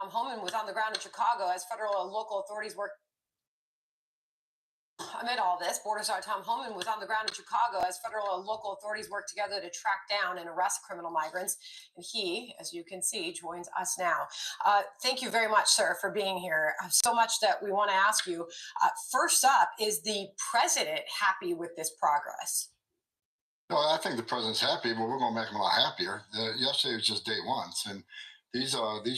Homan was on the ground in Chicago as federal and local authorities work. Amid all this, Border Czar Tom Homan was on the ground in Chicago as federal and local authorities work together to track down and arrest criminal migrants. And he, as you can see, joins us now. Thank you very much, sir, for being here. So much that we want to ask you. First up, is the president happy with this progress? No, I think the president's happy, but we're going to make him a lot happier. Yesterday was just day one, and these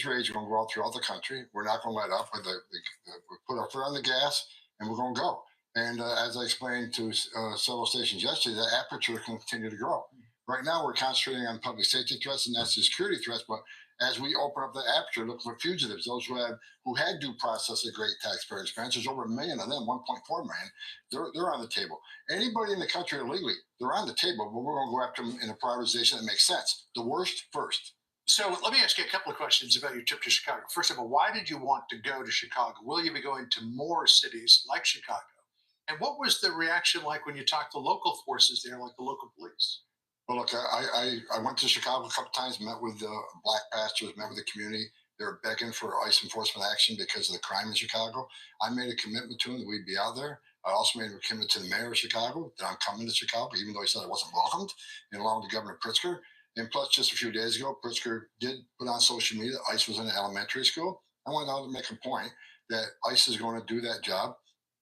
raids are going to go out throughout the country. We're not going to let up. We put our foot on the gas, and we're going to go. And as I explained to several stations yesterday, the aperture can continue to grow. Right now, we're concentrating on public safety threats and national security threats. But as we open up the aperture, look for fugitives, those who had due process a great taxpayer expense. There's over 1 million of them, 1.4 million. They're on the table. Anybody in the country illegally, they're on the table. But we're going to go after them in a prioritization that makes sense. The worst first. So let me ask you a couple of questions about your trip to Chicago. First of all, why did you want to go to Chicago? Will you be going to more cities like Chicago? And what was the reaction like when you talked to local forces there, like the local police? Well, look, I went to Chicago a couple times, met with black pastors, met with the community. They were begging for ICE enforcement action because of the crime in Chicago. I made a commitment to them that we'd be out there. I also made a commitment to the mayor of Chicago that I'm coming to Chicago, even though he said I wasn't welcomed, and along with Governor Pritzker. And plus, just a few days ago, Pritzker did put on social media that ICE was in an elementary school. I wanted to make a point that ICE is going to do that job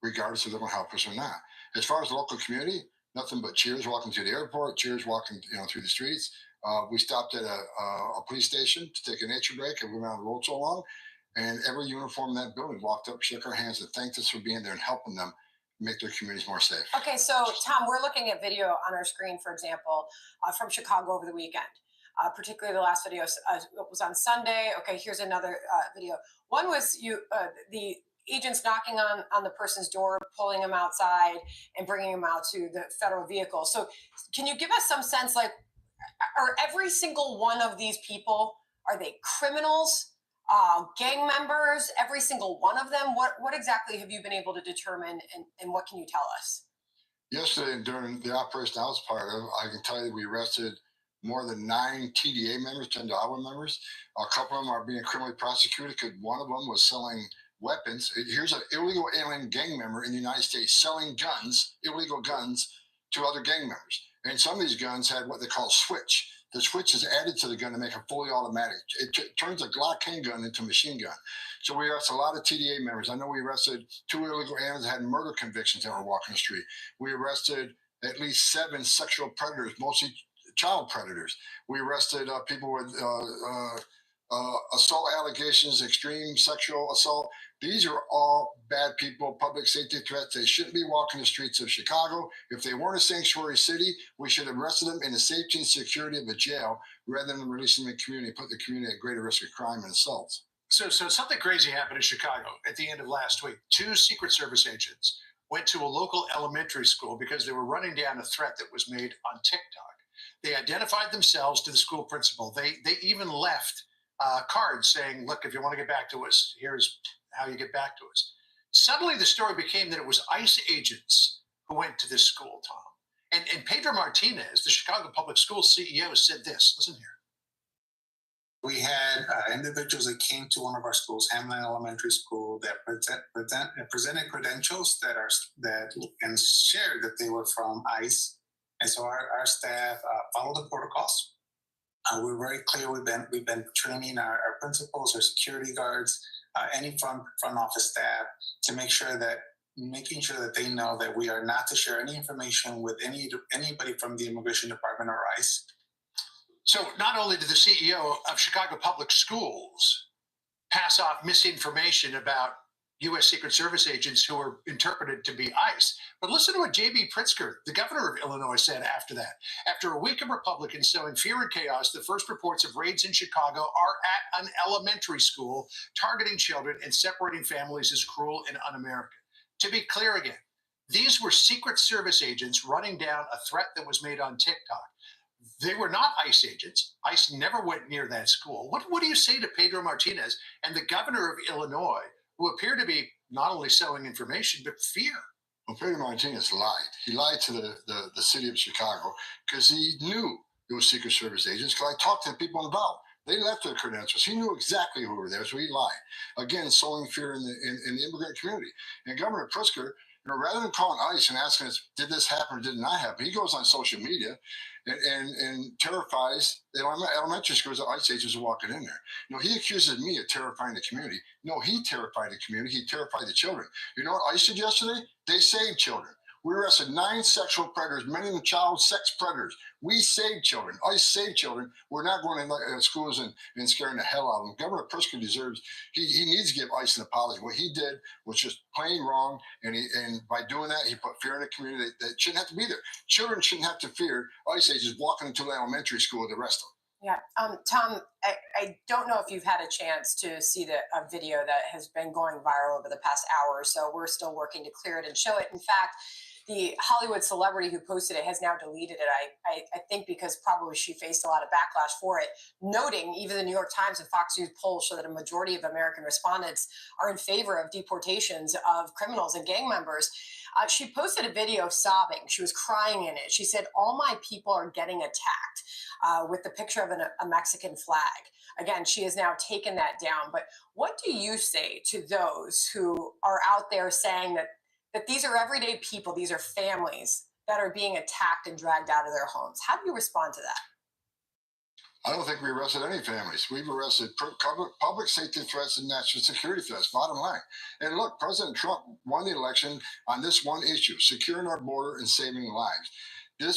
regardless if they're going to help us or not. As far as the local community, nothing but cheers walking to the airport, cheers walking through the streets. We stopped at a police station to take a nature break, and we went on the road so long. And every uniform in that building walked up, shook our hands, and thanked us for being there and helping them make their communities more safe. Okay, so Tom, we're looking at video on our screen, for example, from Chicago over the weekend. Particularly the last video was on Sunday. Okay, here's another video. One was the agents knocking on the person's door, pulling him outside and bringing him out to the federal vehicle. So can you give us some sense, like, are every single one of these people, are they criminals, gang members, every single one of them? What exactly have you been able to determine, and what can you tell us? Yesterday, during the operation I was part of, I can tell you we arrested more than 9 TDA members, 10 Iowa members. A couple of them are being criminally prosecuted because one of them was selling weapons. Here's an illegal alien gang member in the United States selling guns, illegal guns, to other gang members. And some of these guns had what they call switch. The switch is added to the gun to make it fully automatic. It turns a Glock handgun into a machine gun. So we arrested a lot of TDA members. I know we arrested 2 illegal aliens that had murder convictions that were walking the street. We arrested at least 7 sexual predators, mostly child predators. We arrested people with assault allegations, extreme sexual assault. These are all bad people, public safety threats. They shouldn't be walking the streets of Chicago. If they weren't a sanctuary city, we should have arrested them in the safety and security of a jail rather than releasing them in the community, put the community at greater risk of crime and assaults. So something crazy happened in Chicago at the end of last week. 2 Secret Service agents went to a local elementary school because they were running down a threat that was made on TikTok. They identified themselves to the school principal. They even left cards saying, look, if you want to get back to us, here's how you get back to us. Suddenly the story became that it was ICE agents who went to this school, Tom. And Pedro Martinez, the Chicago Public Schools CEO, said this. Listen here. We had individuals that came to one of our schools, Hamlin Elementary School, that presented credentials and shared that they were from ICE. And so our staff followed the protocols. We're very clear. We've been training our principals, our security guards, any front office staff to making sure that they know that we are not to share any information with anybody from the Immigration Department or ICE. So not only did the CEO of Chicago Public Schools pass off misinformation about U.S. Secret Service agents who were interpreted to be ICE, but listen to what J.B. Pritzker, the governor of Illinois, said after that. After a week of Republicans sowing fear and chaos, the first reports of raids in Chicago are at an elementary school, targeting children and separating families is cruel and un-American. To be clear again, these were Secret Service agents running down a threat that was made on TikTok. They were not ICE agents. ICE never went near that school. What do you say to Pedro Martinez and the governor of Illinois, who appear to be not only selling information, but fear? Well, Pedro Martinez lied. He lied to the city of Chicago because he knew it was Secret Service agents, because I talked to the people involved. They left their credentials. He knew exactly who were there, so he lied. Again, sowing fear in the immigrant community. And Governor Pritzker, rather than calling ICE and asking us, did this happen or did it not happen? He goes on social media and terrifies the elementary schools that ICE agents are walking in there. He accuses me of terrifying the community. No, he terrified the community. He terrified the children. You know what ICE did yesterday? They saved children. We arrested 9 sexual predators, many of them child sex predators. We saved children. ICE saved children. We're not going to schools and scaring the hell out of them. Governor Pritzker deserves, he needs to give ICE an apology. What he did was just plain wrong. And by doing that, he put fear in the community that shouldn't have to be there. Children shouldn't have to fear ICE agents walking into the elementary school to arrest them. Yeah. Tom, I don't know if you've had a chance to see a video that has been going viral over the past hour or so. We're still working to clear it and show it. In fact, the Hollywood celebrity who posted it has now deleted it. I think because probably she faced a lot of backlash for it, noting even the New York Times and Fox News polls show that a majority of American respondents are in favor of deportations of criminals and gang members. She posted a video sobbing. She was crying in it. She said, "All my people are getting attacked," with the picture of a Mexican flag. Again, she has now taken that down. But what do you say to those who are out there saying that these are everyday people, these are families that are being attacked and dragged out of their homes? How do you respond to that? I don't think we arrested any families. We've arrested public safety threats and national security threats, bottom line. And look, President Trump won the election on this one issue, securing our border and saving lives.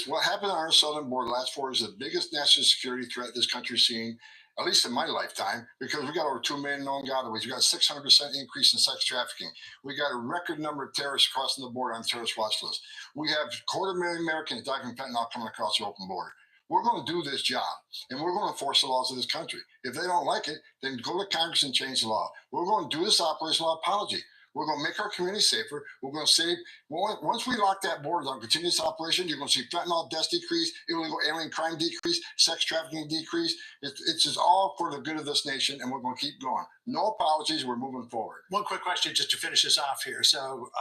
What happened on our southern border last 4 years is the biggest national security threat this country's seen, at least in my lifetime, because we got over 2 million known gotaways. We got a 600% increase in sex trafficking. We got a record number of terrorists crossing the border on the terrorist watch list. We have 250,000 Americans dying from fentanyl coming across the open border. We're going to do this job, and we're going to enforce the laws of this country. If they don't like it, then go to Congress and change the law. We're going to do this operational apology. We're going to make our community safer. We're going to save. Once we lock that border on continuous operation, you're going to see fentanyl deaths decrease, illegal alien crime decrease, sex trafficking decrease. It's just all for the good of this nation, and we're going to keep going. No apologies. We're moving forward. One quick question just to finish this off here. So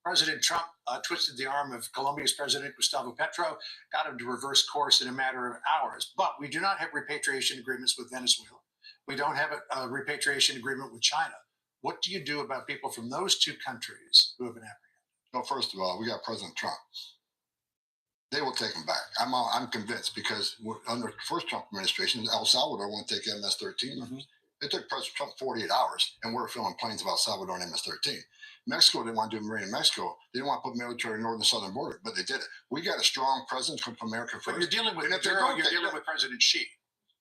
President Trump twisted the arm of Colombia's President Gustavo Petro, got him to reverse course in a matter of hours. But we do not have repatriation agreements with Venezuela. We don't have a repatriation agreement with China. What do you do about people from those 2 countries who have been apprehended? Well, first of all, we got President Trump. They will take them back. I'm convinced, because under the first Trump administration, El Salvador won't take MS-13. Mm-hmm. It took President Trump 48 hours, and we're filling planes of El Salvador and MS-13. Mexico didn't want to do marine in Mexico. They didn't want to put military in the northern southern border, but they did it. We got a strong presence from America first. But you're dealing with President Xi.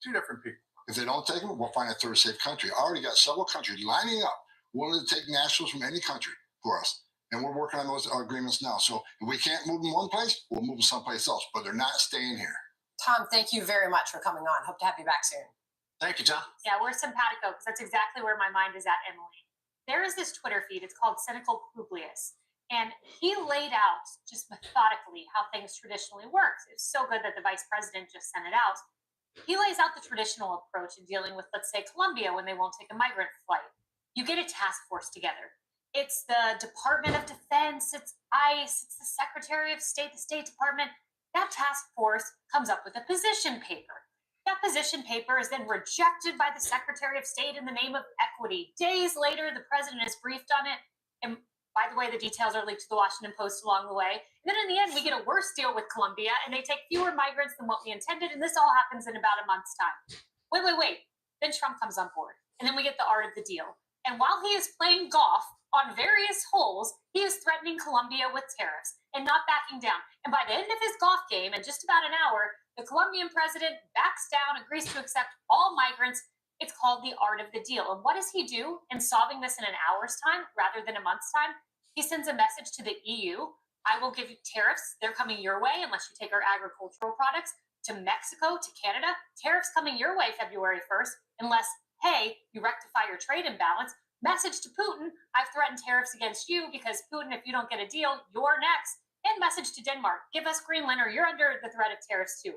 2 different people. If they don't take them, we'll find a third safe country. I already got several countries lining up, willing to take nationals from any country for us. And we're working on those agreements now. So if we can't move them one place, we'll move them someplace else, but they're not staying here. Tom, thank you very much for coming on. Hope to have you back soon. Thank you, Tom. Yeah, we're simpatico, because that's exactly where my mind is at, Emily. There is this Twitter feed. It's called Cynical Publius. And he laid out just methodically how things traditionally work. It's so good that the vice president just sent it out. He lays out the traditional approach in dealing with, let's say, Colombia when they won't take a migrant flight. You get a task force together. It's the Department of Defense, it's ICE, it's the Secretary of State, the State Department. That task force comes up with a position paper. That position paper is then rejected by the Secretary of State in the name of equity. Days later, the president is briefed on it. And by the way, the details are leaked to the Washington Post along the way. And then in the end, we get a worse deal with Colombia, and they take fewer migrants than what we intended. And this all happens in about a month's time. Wait. Then Trump comes on board. And then we get the art of the deal. And while he is playing golf on various holes, he is threatening Colombia with tariffs and not backing down. And by the end of his golf game, in just about an hour, the Colombian president backs down, agrees to accept all migrants. It's called the art of the deal. And what does he do in solving this in an hour's time rather than a month's time? He sends a message to the EU. I will give you tariffs. They're coming your way unless you take our agricultural products. To Mexico, to Canada, tariffs coming your way February 1st, unless, hey, you rectify your trade imbalance. Message to Putin, I've threatened tariffs against you because Putin, if you don't get a deal, you're next. And message to Denmark, give us Greenland or you're under the threat of tariffs too.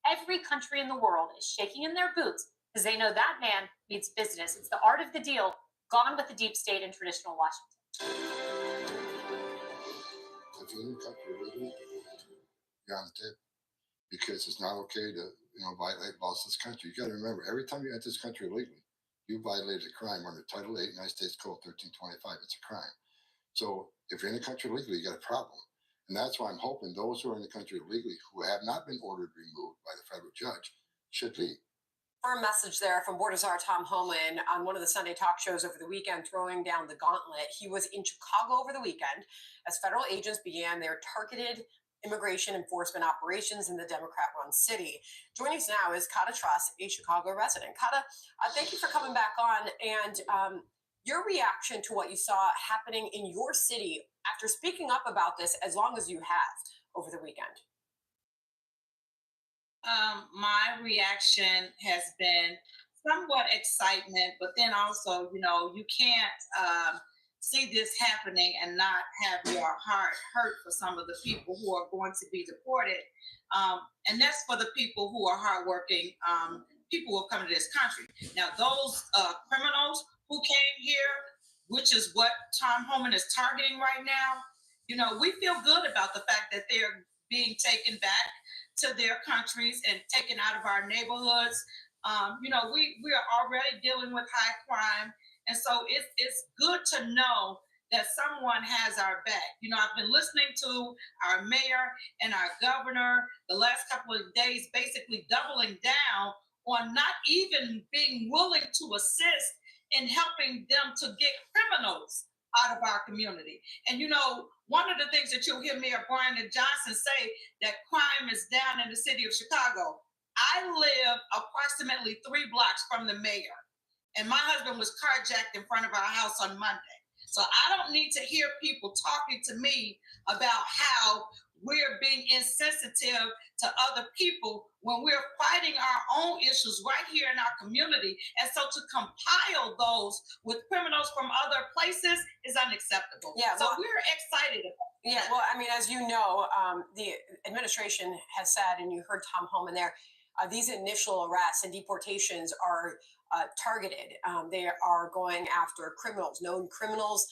Every country in the world is shaking in their boots because they know that man means business. It's the art of the deal, gone with the deep state and traditional Washington. If you country, you're on the table, because it's not okay to violate laws of this country. You got to remember, every time you enter this country illegally, you violated a crime under Title 8, United States Code 1325. It's a crime. So if you're in the country illegally, you got a problem. And that's why I'm hoping those who are in the country illegally who have not been ordered removed by the federal judge should leave. For a message there from Board of Czar Tom Homan on one of the Sunday talk shows over the weekend, throwing down the gauntlet. He was in Chicago over the weekend as federal agents began their targeted immigration enforcement operations in the Democrat-run city. Joining us now is Kata Truss, a Chicago resident. Kata, thank you for coming back on, and your reaction to what you saw happening in your city after speaking up about this as long as you have over the weekend. My reaction has been somewhat excitement, but then also, you can't see this happening and not have your heart hurt for some of the people who are going to be deported. And that's for the people who are hardworking, people who have come to this country. Now, those criminals who came here, which is what Tom Homan is targeting right now, we feel good about the fact that they're being taken back to their countries and taken out of our neighborhoods. We are already dealing with high crime. And so it's good to know that someone has our back. I've been listening to our mayor and our governor the last couple of days, basically doubling down on not even being willing to assist in helping them to get criminals out of our community. And one of the things that you'll hear Mayor Brian Johnson say, that crime is down in the city of Chicago. I live approximately 3 blocks from the mayor, and my husband was carjacked in front of our house on Monday. So I don't need to hear people talking to me about how we're being insensitive to other people when we're fighting our own issues right here in our community. And so to compile those with criminals from other places is unacceptable. Yeah, so we're excited about it. Yeah, well, I mean, as you know, the administration has said, and you heard Tom Homan there, these initial arrests and deportations are targeted. They are going after criminals, known criminals,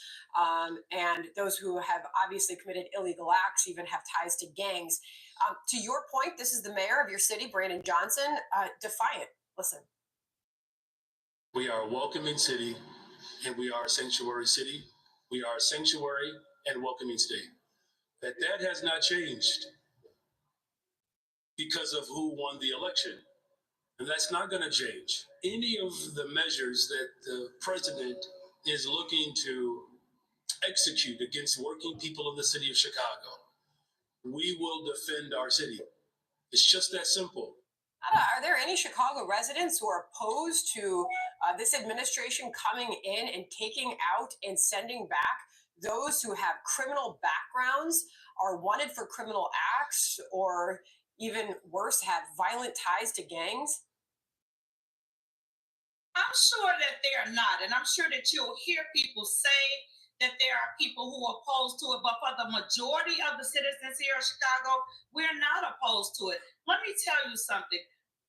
and those who have obviously committed illegal acts, even have ties to gangs. To your point, this is the mayor of your city, Brandon Johnson, defiant. Listen. We are a welcoming city, and we are a sanctuary city. We are a sanctuary and welcoming state. That has not changed because of who won the election. And that's not going to change. Any of the measures that the president is looking to execute against working people in the city of Chicago, we will defend our city. It's just that simple. Are there any Chicago residents who are opposed to this administration coming in and taking out and sending back those who have criminal backgrounds, are wanted for criminal acts, or even worse, have violent ties to gangs? I'm sure that they are not. And I'm sure that you'll hear people say that there are people who are opposed to it. But for the majority of the citizens here in Chicago, we're not opposed to it. Let me tell you something.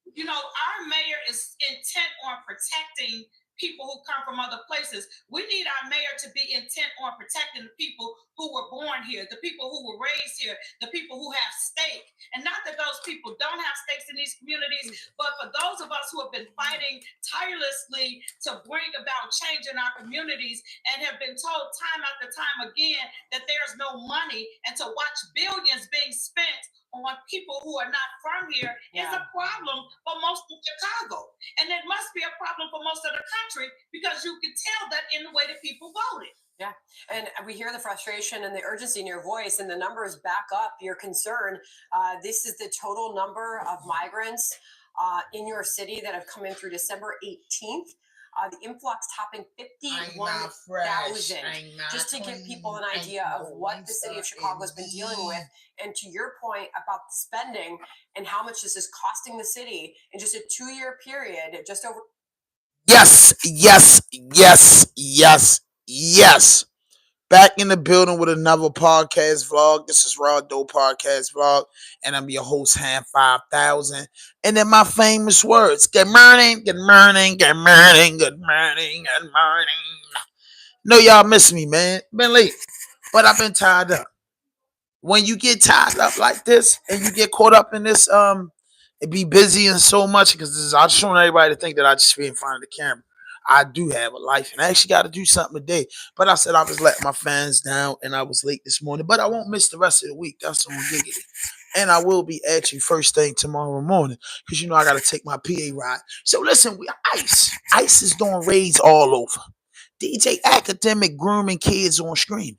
Our mayor is intent on protecting people who come from other places. We need our mayor to be intent on protecting the people who were born here, the people who were raised here, the people who have stake. And not that those people don't have stakes in these communities, but for those of us who have been fighting tirelessly to bring about change in our communities and have been told time after time again that there's no money, and to watch billions being spent on people who are not from here is a problem for most of Chicago. And it must be a problem for most of the country, because you can tell that in the way that people voted. Yeah, and we hear the frustration and the urgency in your voice, and the numbers back up your concern. This is the total number of migrants in your city that have come in through December 18th. The influx topping 51,000, just to give people an idea of what the city of Chicago has been dealing with. And to your point about the spending and how much this is costing the city in just a 2-year period, just over. Yes. Back in the building with another podcast vlog. This is Raw Doe Podcast Vlog, and I'm your host, Ham 5000. And then my famous words: good morning, good morning, good morning, good morning, good morning. No, y'all miss me, man. Been late, but I've been tied up. When you get tied up like this and you get caught up in this it be busy and so much because I just want everybody to think that I just be in front of the camera. I do have a life, and I actually got to do something today. But I said I was letting my fans down, and I was late this morning. But I won't miss the rest of the week. That's on giggity. And I will be at you first thing tomorrow morning because I got to take my PA ride. So listen, we Ice. Ice is doing raids all over. DJ Academic grooming kids on screen.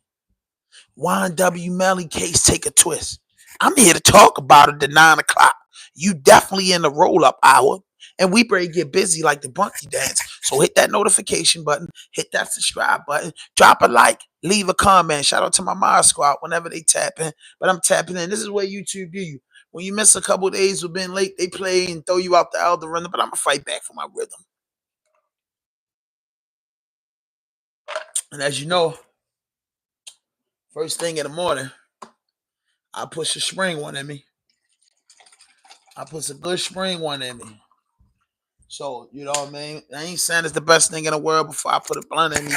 YNW Melly case take a twist. I'm here to talk about it at 9 o'clock. You definitely in the roll-up hour. And we better get busy like the Bunky Dance. So hit that notification button, hit that subscribe button, drop a like, leave a comment. Shout out to my Mod Squad whenever they tap in. But I'm tapping in. This is where YouTube do you. When you miss a couple of days of being late, they play and throw you out the algorithm. But I'm going to fight back for my rhythm. And as you know, first thing in the morning, I push a spring one in me. I put a good spring one in me. So, you know what I mean? I ain't saying it's the best thing in the world before I put a blunt in me,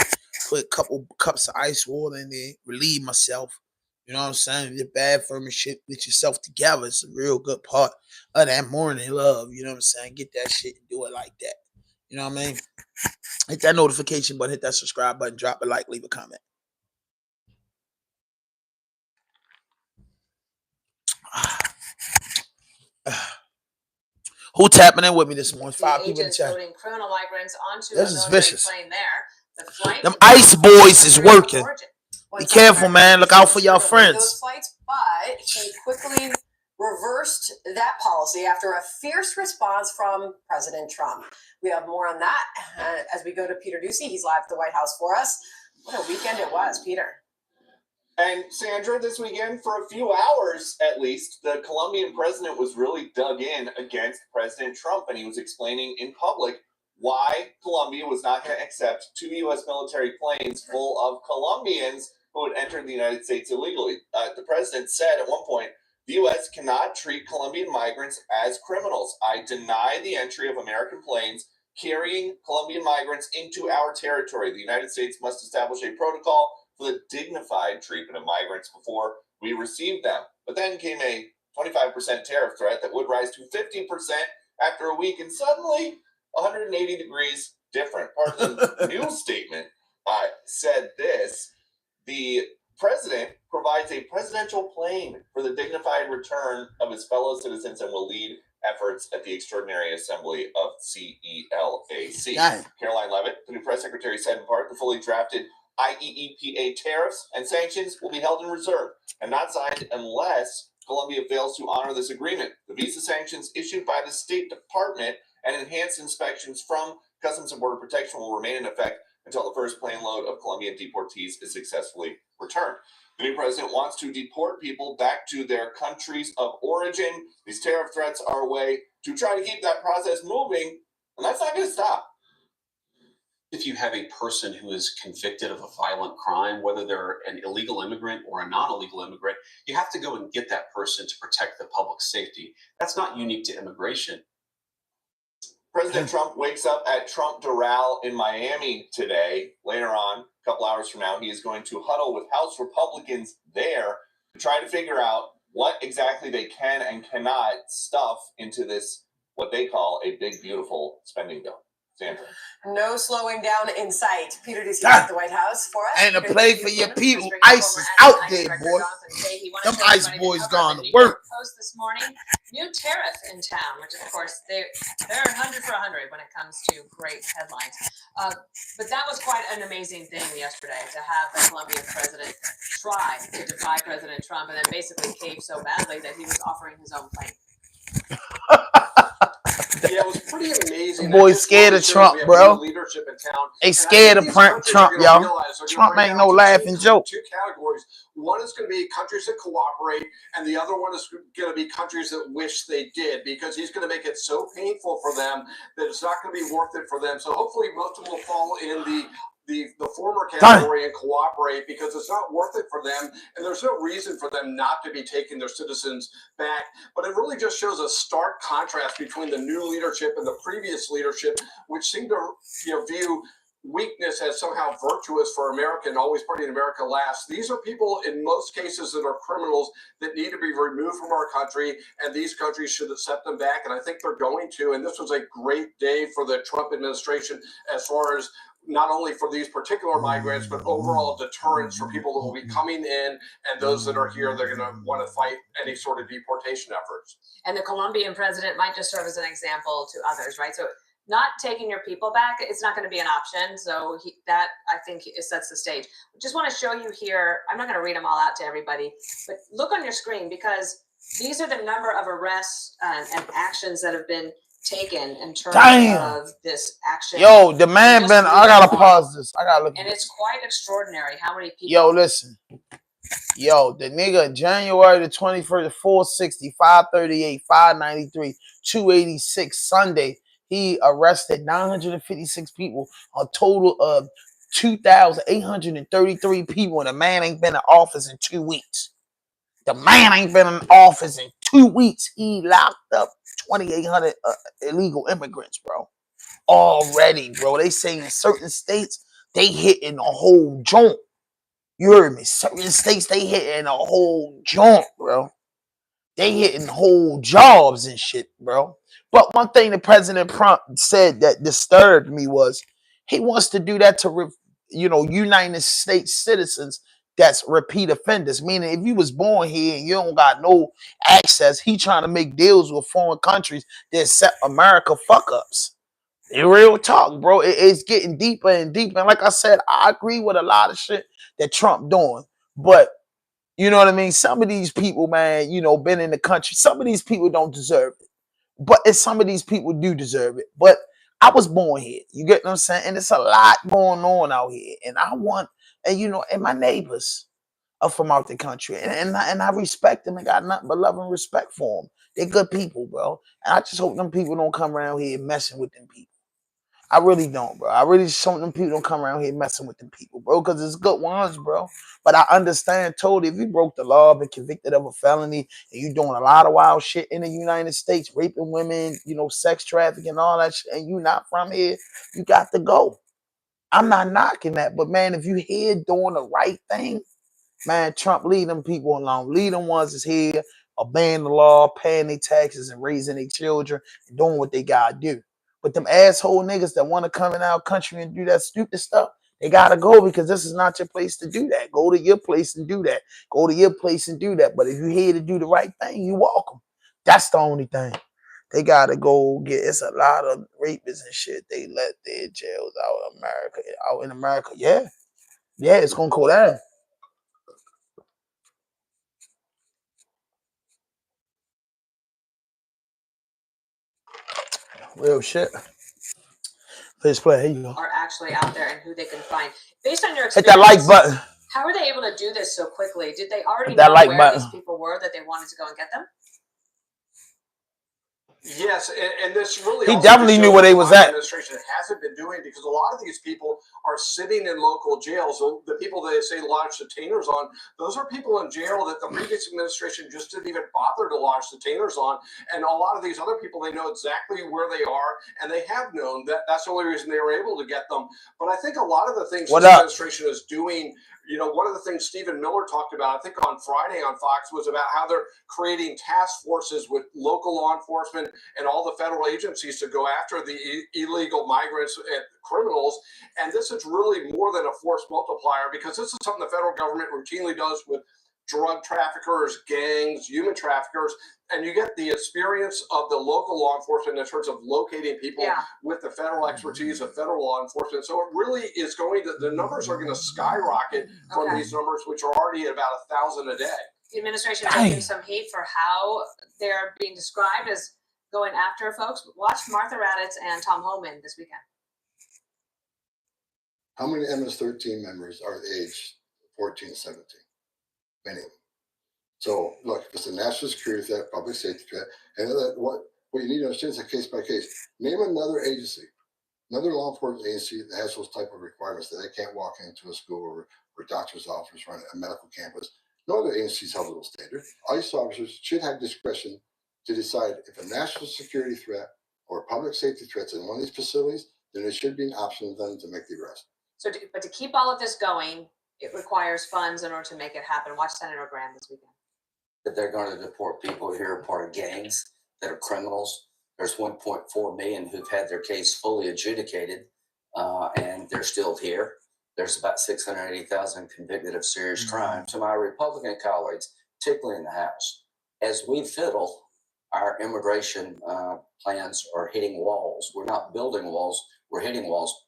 put a couple cups of ice water in there, relieve myself. You know what I'm saying? Your bad for me shit, get yourself together. It's a real good part of that morning love. You know what I'm saying? Get that shit and do it like that. You know what I mean? Hit that notification button, hit that subscribe button, drop a like, leave a comment. Who tapping in with me this morning? 5 people in the chat. Criminal migrants onto this is vicious. plane there. The flight Them ICE boys is working. Be careful, man. Look out for y'all friends. Those flights, but he quickly reversed that policy after a fierce response from President Trump. We have more on that as we go to Peter Ducey. He's live at the White House for us. What a weekend it was, Peter. And Sandra, this weekend, for a few hours at least, the Colombian president was really dug in against President Trump, and he was explaining in public why Colombia was not going to accept 2 U.S. military planes full of Colombians who had entered the United States illegally. The president said at one point, the U.S. cannot treat Colombian migrants as criminals. I deny the entry of American planes carrying Colombian migrants into our territory. The United States must establish a protocol for the dignified treatment of migrants before we receive them. But then came a 25% tariff threat that would rise to 50% after a week, and suddenly 180 degrees different. Part of the news statement said this: the president provides a presidential plane for the dignified return of his fellow citizens and will lead efforts at the Extraordinary Assembly of CELAC. Dang. Caroline Leavitt, the new press secretary, said in part, the fully drafted IEEPA tariffs and sanctions will be held in reserve and not signed unless Colombia fails to honor this agreement. The visa sanctions issued by the State Department and enhanced inspections from Customs and Border Protection will remain in effect until the first plane load of Colombian deportees is successfully returned. The new president wants to deport people back to their countries of origin. These tariff threats are a way to try to keep that process moving, and that's not going to stop. If you have a person who is convicted of a violent crime, whether they're an illegal immigrant or a non-illegal immigrant, you have to go and get that person to protect the public safety. That's not unique to immigration. President Trump wakes up at Trump Doral in Miami today. Later on, a couple hours from now, he is going to huddle with House Republicans there to try to figure out what exactly they can and cannot stuff into this, what they call a big, beautiful spending bill. Sandra. No slowing down in sight. Peter Ducey at the White House for us. And to play for your people. ICE is out there, boy. Them ICE boys gone to work. Post this morning, new tariff in town, which of course they're 100 for 100 when it comes to great headlines. But that was quite an amazing thing yesterday to have the Colombian president try to defy President Trump and then basically cave so badly that he was offering his own plane. Yeah, it was pretty amazing. Boys scared of Trump, bro. Leadership in town. They scared of Trump, y'all. Trump ain't no laughing joke. Two categories. One is going to be countries that cooperate, and the other one is going to be countries that wish they did, because he's going to make it so painful for them that it's not going to be worth it for them. So hopefully most of them will fall in the former category and cooperate, because it's not worth it for them, and there's no reason for them not to be taking their citizens back. But it really just shows a stark contrast between the new leadership and the previous leadership, which seemed to view weakness as somehow virtuous for America and always putting America last. These are people in most cases that are criminals that need to be removed from our country, and these countries should accept them back. And I think they're going to. And this was a great day for the Trump administration as far as not only for these particular migrants, but overall deterrence for people that will be coming in, and those that are here, they're going to want to fight any sort of deportation efforts. And the Colombian president might just serve as an example to others, right? So not taking your people back, it's not going to be an option. So that, I think, it sets the stage. I just want to show you here. I'm not going to read them all out to everybody, but look on your screen, because these are the number of arrests and actions that have been taken in terms of this action. Yo, the man been. I gotta pause this. I gotta look. And it's quite extraordinary how many people. Yo, listen. Yo, the nigga January the 21st, 460, 538, 593, 286 Sunday. He arrested 956 people, a total of 2,833 people, and the man ain't been in office in 2 weeks. The man ain't been in office in 2 weeks. He locked up 2,800 illegal immigrants, bro. Already, bro. They say in certain states, they hitting a whole joint. You heard me? Certain states, they hitting a whole joint, bro. They hitting whole jobs and shit, bro. But one thing that President Trump said that disturbed me was he wants to do that to, United States citizens that's repeat offenders. Meaning, if you was born here and you don't got no access, he trying to make deals with foreign countries that accept America fuck-ups. Real talk, bro. It's getting deeper and deeper. And like I said, I agree with a lot of shit that Trump doing. But, you know what I mean? Some of these people, man, been in the country. Some of these people don't deserve it. But some of these people do deserve it. But I was born here. You get what I'm saying? And it's a lot going on out here. And I want, and my neighbors are from out the country. And I respect them and got nothing but love and respect for them. They're good people, bro. And I just hope them people don't come around here messing with them people. I really don't, bro. I really just hope them people don't come around here messing with them people, bro, because it's good ones, bro. But I understand totally if you broke the law, been convicted of a felony, and you doing a lot of wild shit in the United States, raping women, sex trafficking, all that shit, and you not from here, you got to go. I'm not knocking that, but man, if you here doing the right thing, man, Trump, leave them people alone. Leave them ones that's here, obeying the law, paying their taxes, and raising their children, and doing what they gotta do. But them asshole niggas that want to come in our country and do that stupid stuff, they gotta go, because this is not your place to do that. Go to your place and do that. Go to your place and do that. But if you're here to do the right thing, you welcome. That's the only thing. They gotta go get. It's a lot of rapists and shit. They let their jails out in America. Yeah, it's gonna go down. Real shit. Let's play. Here you go. Are actually out there and who they can find. Based on your Hit experience, that like button. How are they able to do this so quickly? Did they already Hit that know like where button. these people were that they wanted to go and get them? Yes, and this really He also definitely knew where they was at. Administration hasn't been doing, because a lot of these people are sitting in local jails. So the people they say lodge detainers on, those are people in jail that the previous administration just didn't even bother to lodge detainers on. And a lot of these other people, they know exactly where they are, and they have known that. That's the only reason they were able to get them. But I think a lot of the things this administration is doing, one of the things Stephen Miller talked about, I think on Friday on Fox, was about how they're creating task forces with local law enforcement and all the federal agencies to go after the illegal migrants and criminals. And this is really more than a force multiplier, because this is something the federal government routinely does with drug traffickers, gangs, human traffickers, and you get the experience of the local law enforcement in terms of locating people with the federal expertise of federal law enforcement. So it really is going to, the numbers are going to skyrocket from these numbers, which are already at about 1,000 a day. The administration is taking some heat for how they're being described as going after folks. Watch Martha Raddatz and Tom Homan this weekend. How many MS-13 members are the age 14 to 17? Many of them. So look, if it's a national security threat, public safety threat, and what you need to understand is a case by case. Name another agency, another law enforcement agency that has those type of requirements that they can't walk into a school or a doctor's office or a medical campus. No other agencies held those standards. ICE officers should have discretion to decide if a national security threat or a public safety threat is in one of these facilities, then there should be an option then to make the arrest. So, but to keep all of this going, it requires funds in order to make it happen. Watch Senator Graham this weekend. That they're going to deport people who are part of gangs that are criminals. There's 1.4 million who've had their case fully adjudicated, and they're still here. There's about 680,000 convicted of serious crime. To my Republican colleagues, particularly in the House, as we fiddle, our immigration plans are hitting walls. We're not building walls, we're hitting walls.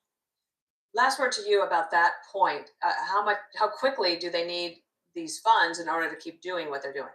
Last word to you about that point. How quickly do they need these funds in order to keep doing what they're doing?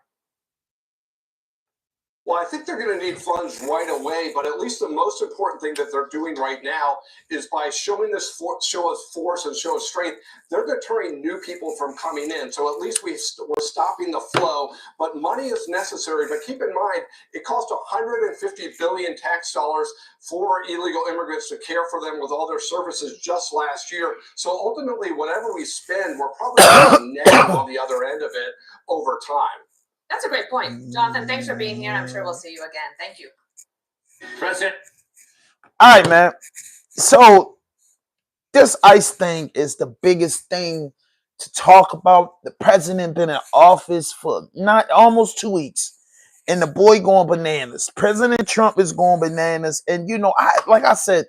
Well, I think they're going to need funds right away, but at least the most important thing that they're doing right now is by showing this show of force and show of strength, they're deterring new people from coming in. So at least we're stopping the flow, but money is necessary. But keep in mind, it cost 150 billion tax dollars for illegal immigrants to care for them with all their services just last year. So ultimately, whatever we spend, we're probably getting net on the other end of it over time. That's a great point. Jonathan, thanks for being here. I'm sure we'll see you again. Thank you. President. All right, man. So this ICE thing is the biggest thing to talk about. The president been in office for not almost 2 weeks, and the boy going bananas. President Trump is going bananas, and you know, like I said,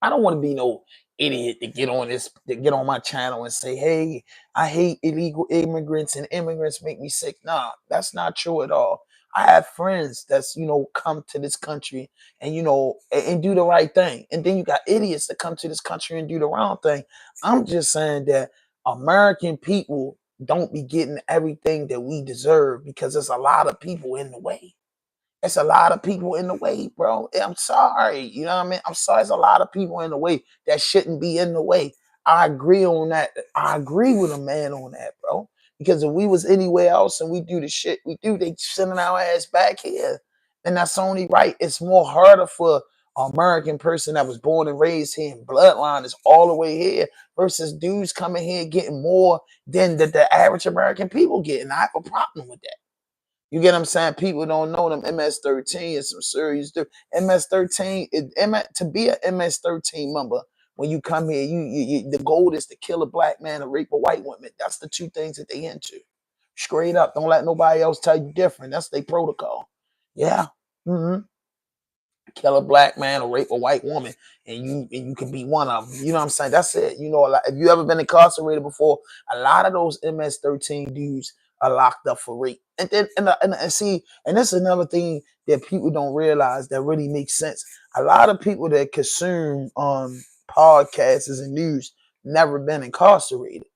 I don't want to be no idiot to get on my channel and say, hey, I hate illegal immigrants and immigrants make me sick. Nah, that's not true at all. I have friends that's, you know, come to this country and, you know, and do the right thing. And then you got idiots that come to this country and do the wrong thing. I'm just saying that American people don't be getting everything that we deserve because there's a lot of people in the way. It's a lot of people in the way, bro. I'm sorry. You know what I mean? I'm sorry. There's a lot of people in the way that shouldn't be in the way. I agree on that. I agree with a man on that, bro. Because if we was anywhere else and we do the shit we do, they sending our ass back here. And that's only right. It's more harder for an American person that was born and raised here and bloodline is all the way here versus dudes coming here getting more than the average American people get. And I have a problem with that. You get what I'm saying? People don't know them. MS-13 is some serious dude. MS-13, to be an MS-13 member, when you come here, you the goal is to kill a black man or rape a white woman. That's the two things that they into. Straight up. Don't let nobody else tell you different. That's their protocol. Yeah. Kill a black man or rape a white woman, and you can be one of them. You know what I'm saying? That's it. You know, if you ever been incarcerated before, a lot of those MS-13 dudes are locked up for rape. And then and see, and that's another thing that people don't realize that really makes sense. A lot of people that consume podcasts and news never been incarcerated.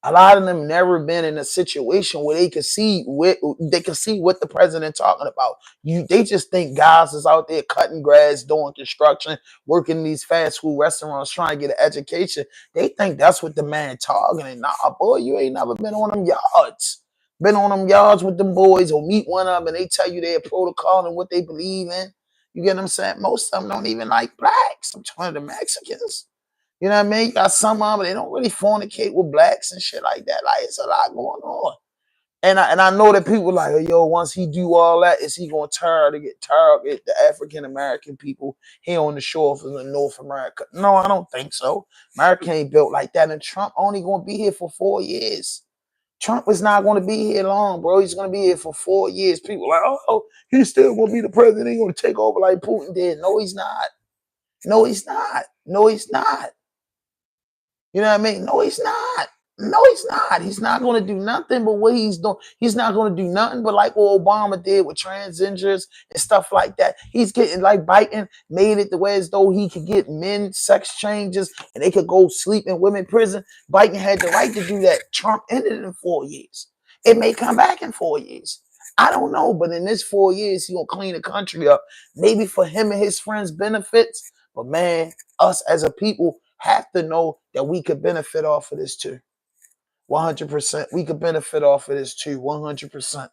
A lot of them never been in a situation where they can see what the president talking about. They just think guys is out there cutting grass, doing construction, working in these fast food restaurants, trying to get an education. They think that's what the man talking. And nah, boy, you ain't never been on them yards. Been on them yards with them boys or meet one of them and they tell you their protocol and what they believe in. You get what I'm saying? Most of them don't even like blacks. I'm talking to the Mexicans. You know what I mean? You got some of them, they don't really fornicate with blacks and shit like that. Like, it's a lot going on. And I know that people like, yo, once he do all that, is he going to target the African-American people here on the shores of North America? No, I don't think so. America ain't built like that. And Trump only going to be here for 4 years. Trump is not going to be here long, bro. He's going to be here for 4 years. People are like, oh, he's still going to be the president. He's going to take over like Putin did. No, he's not. No, he's not. No, he's not. You know what I mean? No, he's not. No, he's not. He's not going to do nothing but what he's doing. He's not going to do nothing but like what Obama did with transgenders and stuff like that. He's getting like Biden made it the way as though he could get men sex changes and they could go sleep in women prison. Biden had the right to do that. Trump ended it in 4 years. It may come back in 4 years. I don't know, but in this 4 years, he's going to clean the country up. Maybe for him and his friends' benefits. But man, us as a people have to know that we could benefit off of this too. 100%. We could benefit off of this too. 100%.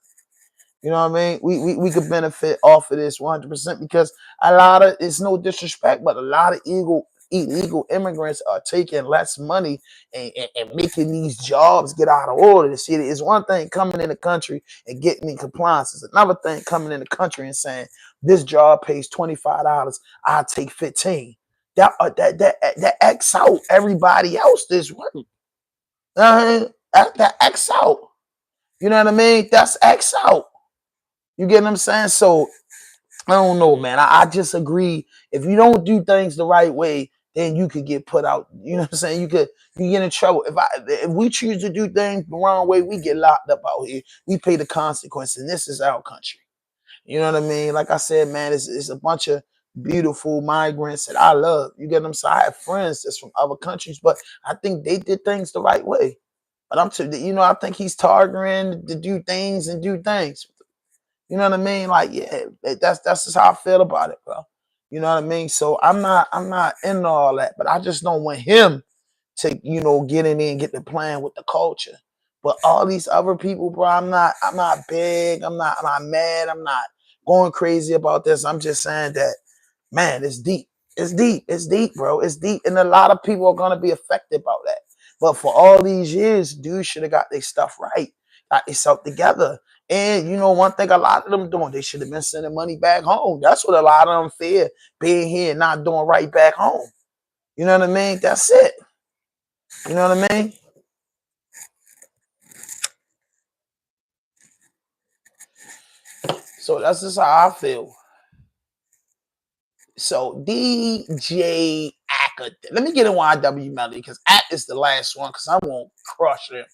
You know what I mean? We could benefit off of this 100% because a lot of, it's no disrespect, but a lot of illegal immigrants are taking less money and making these jobs get out of order. See, it's one thing coming in the country and getting me compliance. It's another thing coming in the country and saying, this job pays $25, I'll take 15. that X out everybody else this work. That X out. You know what I mean? That's X out. You get what I'm saying? So I don't know, man. I just agree. If you don't do things the right way, then you could get put out. You know what I'm saying? You get in trouble. If we choose to do things the wrong way, we get locked up out here. We pay the consequences. And this is our country. You know what I mean? Like I said, man, it's a bunch of beautiful migrants that I love. You get what I'm saying? I have friends that's from other countries, but I think they did things the right way. But I think he's targeting to do things and do things. You know what I mean? Like, yeah, that's just how I feel about it, bro. You know what I mean? So I'm not into all that, but I just don't want him to, get in there and get the plan with the culture. But all these other people, bro, I'm not big. I'm not mad. I'm not going crazy about this. I'm just saying that, man, it's deep. It's deep. It's deep, bro. It's deep. And a lot of people are gonna be affected by that. But for all these years, dudes should have got their stuff right, got themselves together. And one thing a lot of them doing, they should have been sending money back home. That's what a lot of them fear, being here and not doing right back home. You know what I mean? That's it. You know what I mean? So that's just how I feel. So DJ Akad, let me get in YNW Melly because Ak is the last one because I won't crush him.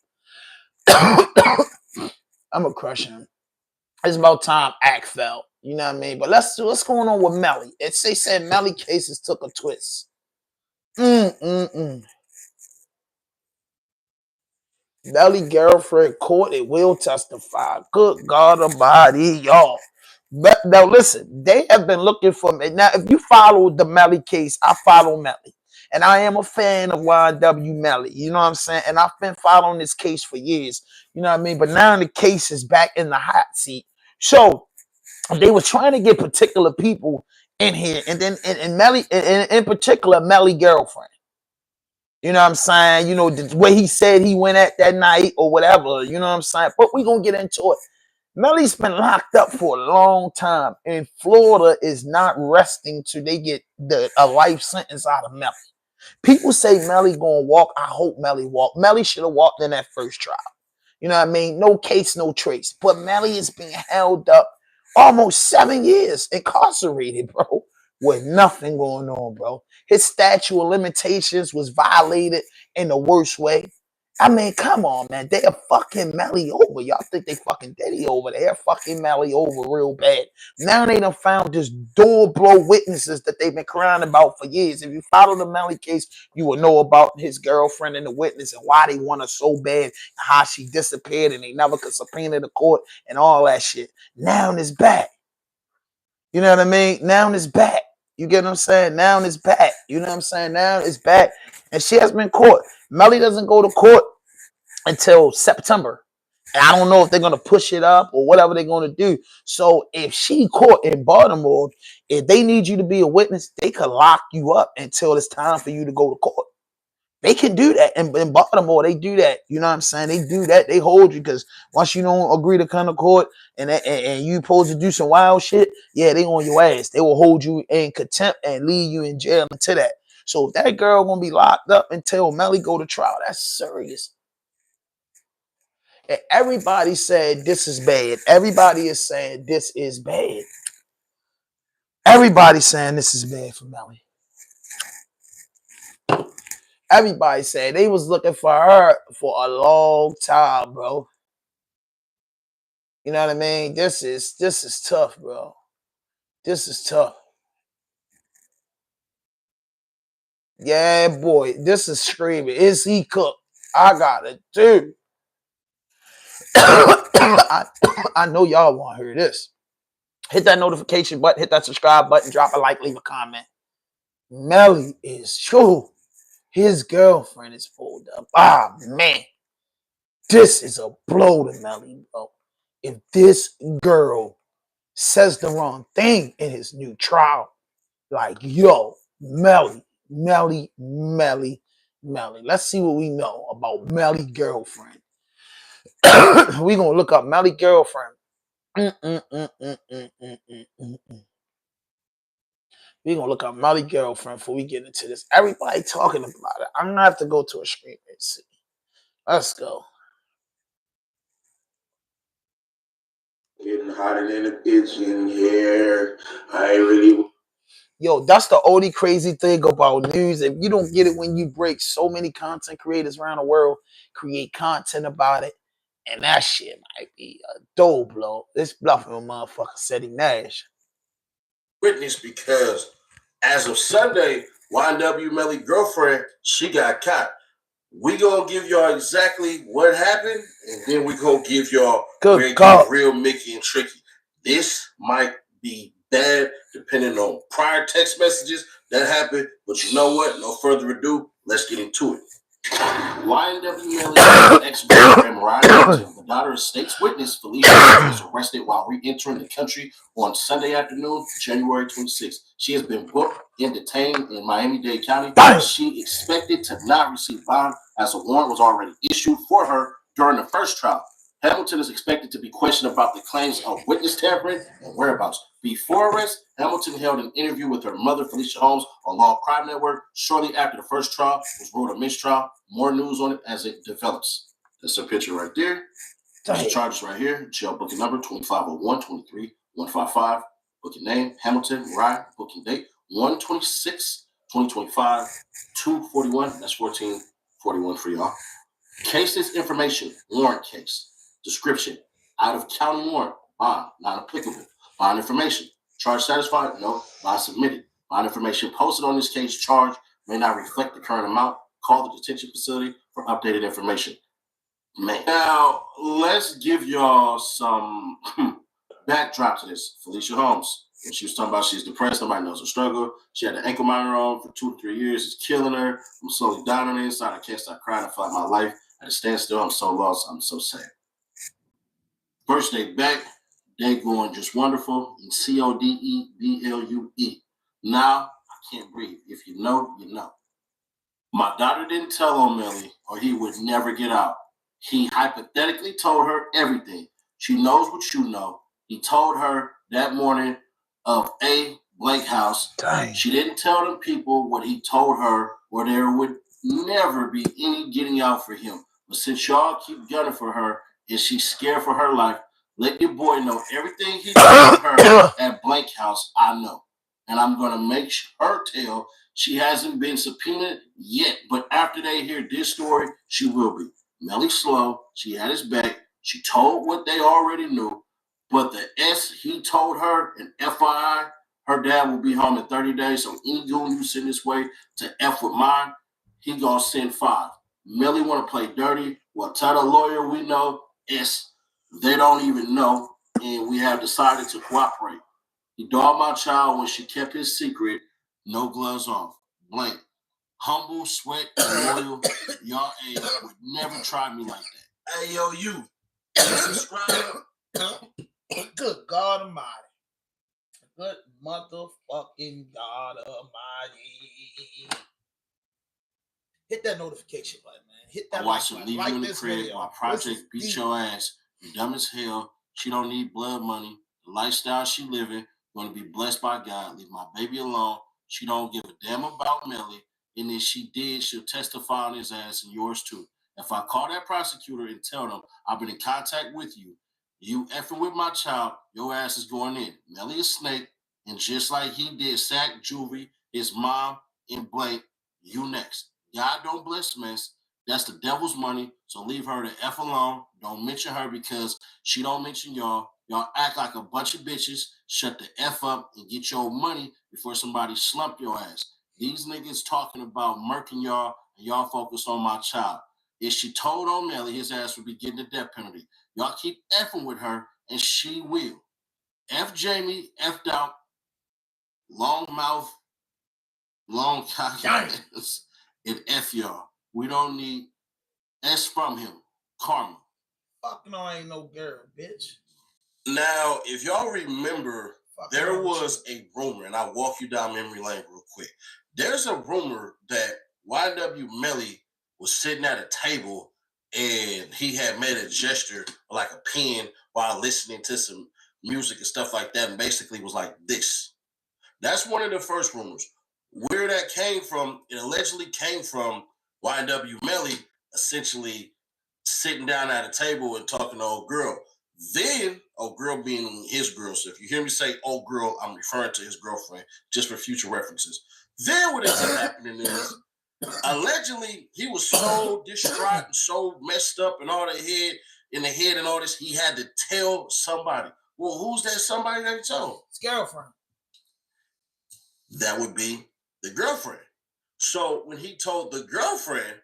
I'm gonna crush him. It's about time Ak fell. You know what I mean? But let's see what's going on with Melly. They said Melly cases took a twist. Melly girlfriend caught it will testify. Good God Almighty, y'all. But now listen, they have been looking for me. Now, if you follow the Melly case, I follow Melly. And I am a fan of YNW Melly. You know what I'm saying? And I've been following this case for years. You know what I mean? But now the case is back in the hot seat. So they were trying to get particular people in here. And then and Melly, in particular, Melly girlfriend. You know what I'm saying? The way he said he went at that night or whatever. You know what I'm saying? But we're going to get into it. Melly's been locked up for a long time. And Florida is not resting till they get a life sentence out of Melly. People say Melly going to walk. I hope Melly walk. Melly should have walked in that first trial. You know what I mean? No case, no trace. But Melly is being held up almost 7 years incarcerated, bro, with nothing going on, bro. His statute of limitations was violated in the worst way. I mean, come on, man. They are fucking Melly over. Y'all think they fucking Diddy over. They're fucking Melly over real bad. Now they done found this door blow witnesses that they've been crying about for years. If you follow the Melly case, you will know about his girlfriend and the witness and why they want her so bad and how she disappeared and they never could subpoena the court and all that shit. Now it's back. You know what I mean? Now it's back. You get what I'm saying? Now it's back. You know what I'm saying? Now it's back. And she has been caught. Melly doesn't go to court until September. And I don't know if they're going to push it up or whatever they're going to do. So if she caught in Baltimore, if they need you to be a witness, they could lock you up until it's time for you to go to court. They can do that. In Baltimore, they do that. You know what I'm saying? They do that. They hold you because once you don't agree to come to court and you supposed to do some wild shit, yeah, they on your ass. They will hold you in contempt and leave you in jail until that. So if that girl gonna be locked up until Melly go to trial, that's serious. And everybody said this is bad. Everybody is saying this is bad. Everybody's saying this is bad for Melly. Everybody said they was looking for her for a long time, bro. You know what I mean? This is tough, bro. This is tough. Yeah, boy. This is screaming. Is he cooked? I got it, dude. I know y'all want to hear this. Hit that notification button, hit that subscribe button, drop a like, leave a comment. Melly is true. His girlfriend is pulled up. Ah, man. This is a blow to Melly, bro. If this girl says the wrong thing in his new trial, like, yo, Melly. Let's see what we know about Melly girlfriend. We gonna look up Melly girlfriend. We're gonna look up Melly girlfriend before we get into this. Everybody talking about it. I'm gonna have to go to a screen and see. Let's go. Getting hotter than a bitch in here. I ain't really. Yo, that's the only crazy thing about news. If you don't get it when you break, so many content creators around the world create content about it. And that shit might be a dope blow. This bluffing motherfucker said he Nash. Witness because as of Sunday, YNW Melly girlfriend, she got caught. We gonna give y'all exactly what happened, and then we gonna give y'all where it get real Mickey and tricky. This might be bad depending on prior text messages that happened, but you know what? No further ado, let's get into it. YNW Melly ex-boyfriend Mariah Hamilton, the daughter of state's witness Felicia, was arrested while re-entering the country on Sunday afternoon, January 26th. She has been booked and detained in Miami-Dade County. She expected to not receive bond as a warrant was already issued for her during the first trial. Hamilton is expected to be questioned about the claims of witness tampering and whereabouts. Before arrest, Hamilton held an interview with her mother, Felicia Holmes, on Law Crime Network. Shortly after the first trial was ruled a mistrial. More news on it as it develops. That's her picture right there. There's charges right here. Jail booking number 2501-23-155. Booking name, Hamilton, Mariah. Booking date, 1/26/2025, 2/41. That's 14/41 for y'all. Cases information, warrant case. Description, out of county warrant, bond, not applicable. Bond information, charge satisfied, no, bond submitted. Bond information posted on this case charge may not reflect the current amount. Call the detention facility for updated information. Man. Now, let's give y'all some backdrop to this. Felicia Holmes, when she was talking about she's depressed, nobody knows her struggle. She had an ankle monitor on for 2 to 3 years. It's killing her. I'm slowly dying on the inside. I can't stop crying. I feel like my life at a standstill. I'm so lost. I'm so sad. First day back, day going just wonderful. And CODEBLUE. Now, I can't breathe. If you know, you know. My daughter didn't tell on Melly or he would never get out. He hypothetically told her everything. She knows what you know. He told her that morning of a blank house. Dang. She didn't tell them people what he told her or there would never be any getting out for him. But since y'all keep gunning for her and she's scared for her life, let your boy know everything he told her at blank house, I know. And I'm going to make her tell. She hasn't been subpoenaed yet, but after they hear this story, she will be. Melly slow, she had his back. She told what they already knew, but the S he told her, and FYI, her dad will be home in 30 days, so any goon you send this way to F with mine, he gonna send 5. Melly want to play dirty. Well, tell the lawyer we know, S, they don't even know, and we have decided to cooperate. He dogged my child when she kept his secret. No gloves off. Blank. Humble, sweat, and loyal. Y'all would never try me like that. Hey, yo, you subscribe? Good God Almighty. Good motherfucking God Almighty. Hit that notification button, man. Hit that. I watched him leave you in the crib while Project beat your ass. You dumb as hell. She don't need blood money. The lifestyle she living. Going to be blessed by God. Leave my baby alone. She don't give a damn about Melly. And if she did, she'll testify on his ass and yours too. If I call that prosecutor and tell them I've been in contact with you, you effing with my child, your ass is going in. Melly is snake. And just like he did Sack, Juvie, his mom, and Blake, you next. God don't bless mess. That's the devil's money. So leave her the F alone. Don't mention her because she don't mention y'all. Y'all act like a bunch of bitches. Shut the F up and get your money before somebody slump your ass. These niggas talking about murking y'all and y'all focus on my child. If she told on Melly, his ass would be getting the death penalty. Y'all keep effing with her and she will. F Jamie, F'd out, long mouth, long cock ass, and F y'all. We don't need S from him. Karma. Fuck no, I ain't no girl, bitch. Now, if y'all remember, there was a rumor, and I'll walk you down memory lane real quick. There's a rumor that YNW Melly was sitting at a table and he had made a gesture like a pen while listening to some music and stuff like that, and basically was like this. That's one of the first rumors. Where that came from, it allegedly came from YNW Melly essentially sitting down at a table and talking to old girl. Then, old girl being his girl. So if you hear me say old girl, I'm referring to his girlfriend, just for future references. Then what ends up happening is, allegedly, he was so distraught and so messed up and all in the head and all this, he had to tell somebody. Well, who's that somebody that he told? His girlfriend. That would be the girlfriend. So when he told the girlfriend,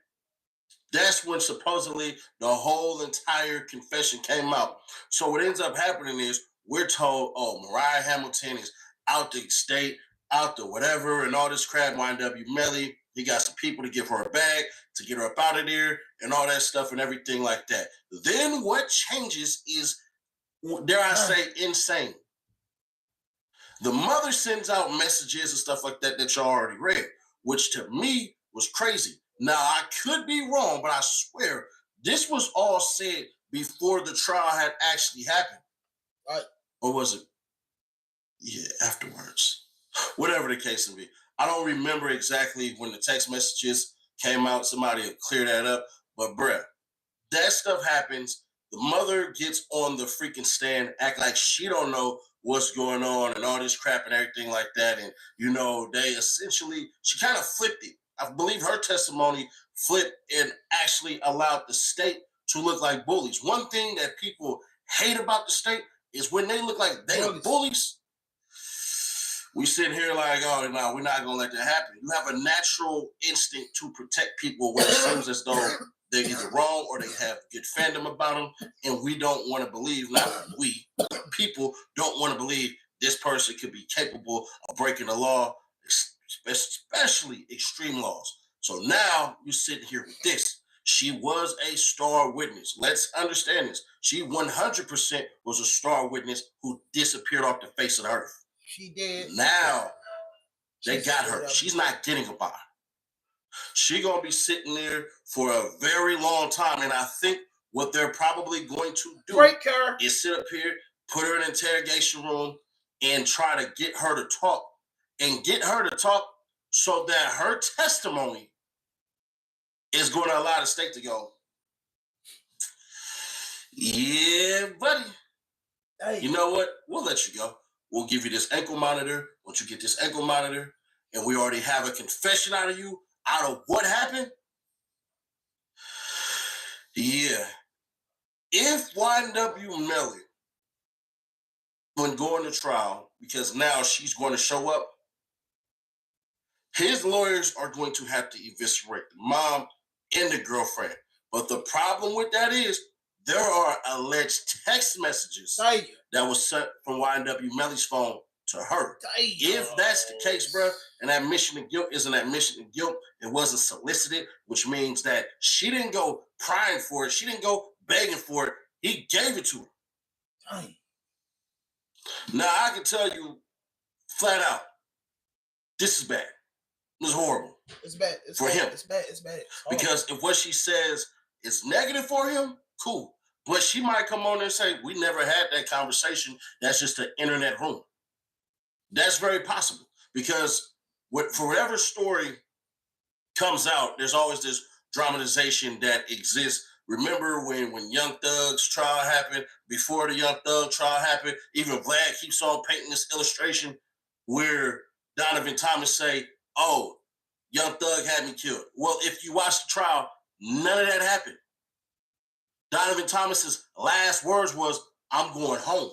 that's when supposedly the whole entire confession came out. So what ends up happening is we're told, oh, Mariah Hamilton is out the state, out the whatever, and all this crap. YNW Melly, he got some people to give her a bag to get her up out of there and all that stuff and everything like that. Then what changes is, dare I say, insane. The mother sends out messages and stuff like that that y'all already read, which to me was crazy. Now, I could be wrong, but I swear this was all said before the trial had actually happened. Right. Or was it? Yeah, afterwards. Whatever the case may be. I don't remember exactly when the text messages came out. Somebody will clear that up. But, bruh, that stuff happens. The mother gets on the freaking stand, act like she don't know what's going on and all this crap and everything like that. And, you know, they essentially, she kind of flipped it. I believe her testimony flipped and actually allowed the state to look like bullies. One thing that people hate about the state is when they look like they are bullies. We sit here like, oh, no, we're not going to let that happen. You have a natural instinct to protect people when it seems as though they're either wrong or they have good fandom about them. And we don't want to believe, not we, people don't want to believe this person could be capable of breaking the law, especially extreme laws. So now you sit here with this. She was a star witness. Let's understand this. She 100% was a star witness who disappeared off the face of the earth. She did. Now they got her. She's not getting a bond. She's going to be sitting there for a very long time. And I think what they're probably going to do is sit up here, put her in an interrogation room, and try to get her to talk. And get her to talk so that her testimony is going to allow the state to go, yeah, buddy. Hey. You know what? We'll let you go. We'll give you this ankle monitor. Once you get this ankle monitor, and we already have a confession out of you, out of what happened? Yeah. If YNW Melly, when going to trial, because now she's going to show up, his lawyers are going to have to eviscerate the mom and the girlfriend. But the problem with that is there are alleged text messages that was sent from YNW Melly's phone to her. If that's the case, bro, and that admission of guilt isn't an admission of guilt, it wasn't solicited, which means that she didn't go prying for it. She didn't go begging for it. He gave it to her. Now, I can tell you flat out, this is bad. It's horrible. It's bad. It's for bad. him. It's bad. It's bad. Because if what she says is negative for him, cool. But she might come on and say, we never had that conversation. That's just an internet rumor. That's very possible. Because for whatever story comes out, there's always this dramatization that exists. Remember when Young Thug's trial happened, before the Young Thug trial happened, even Vlad keeps on painting this illustration where Donovan Thomas say, oh, Young Thug had me killed. Well, if you watch the trial, none of that happened. Donovan Thomas's last words was, I'm going home.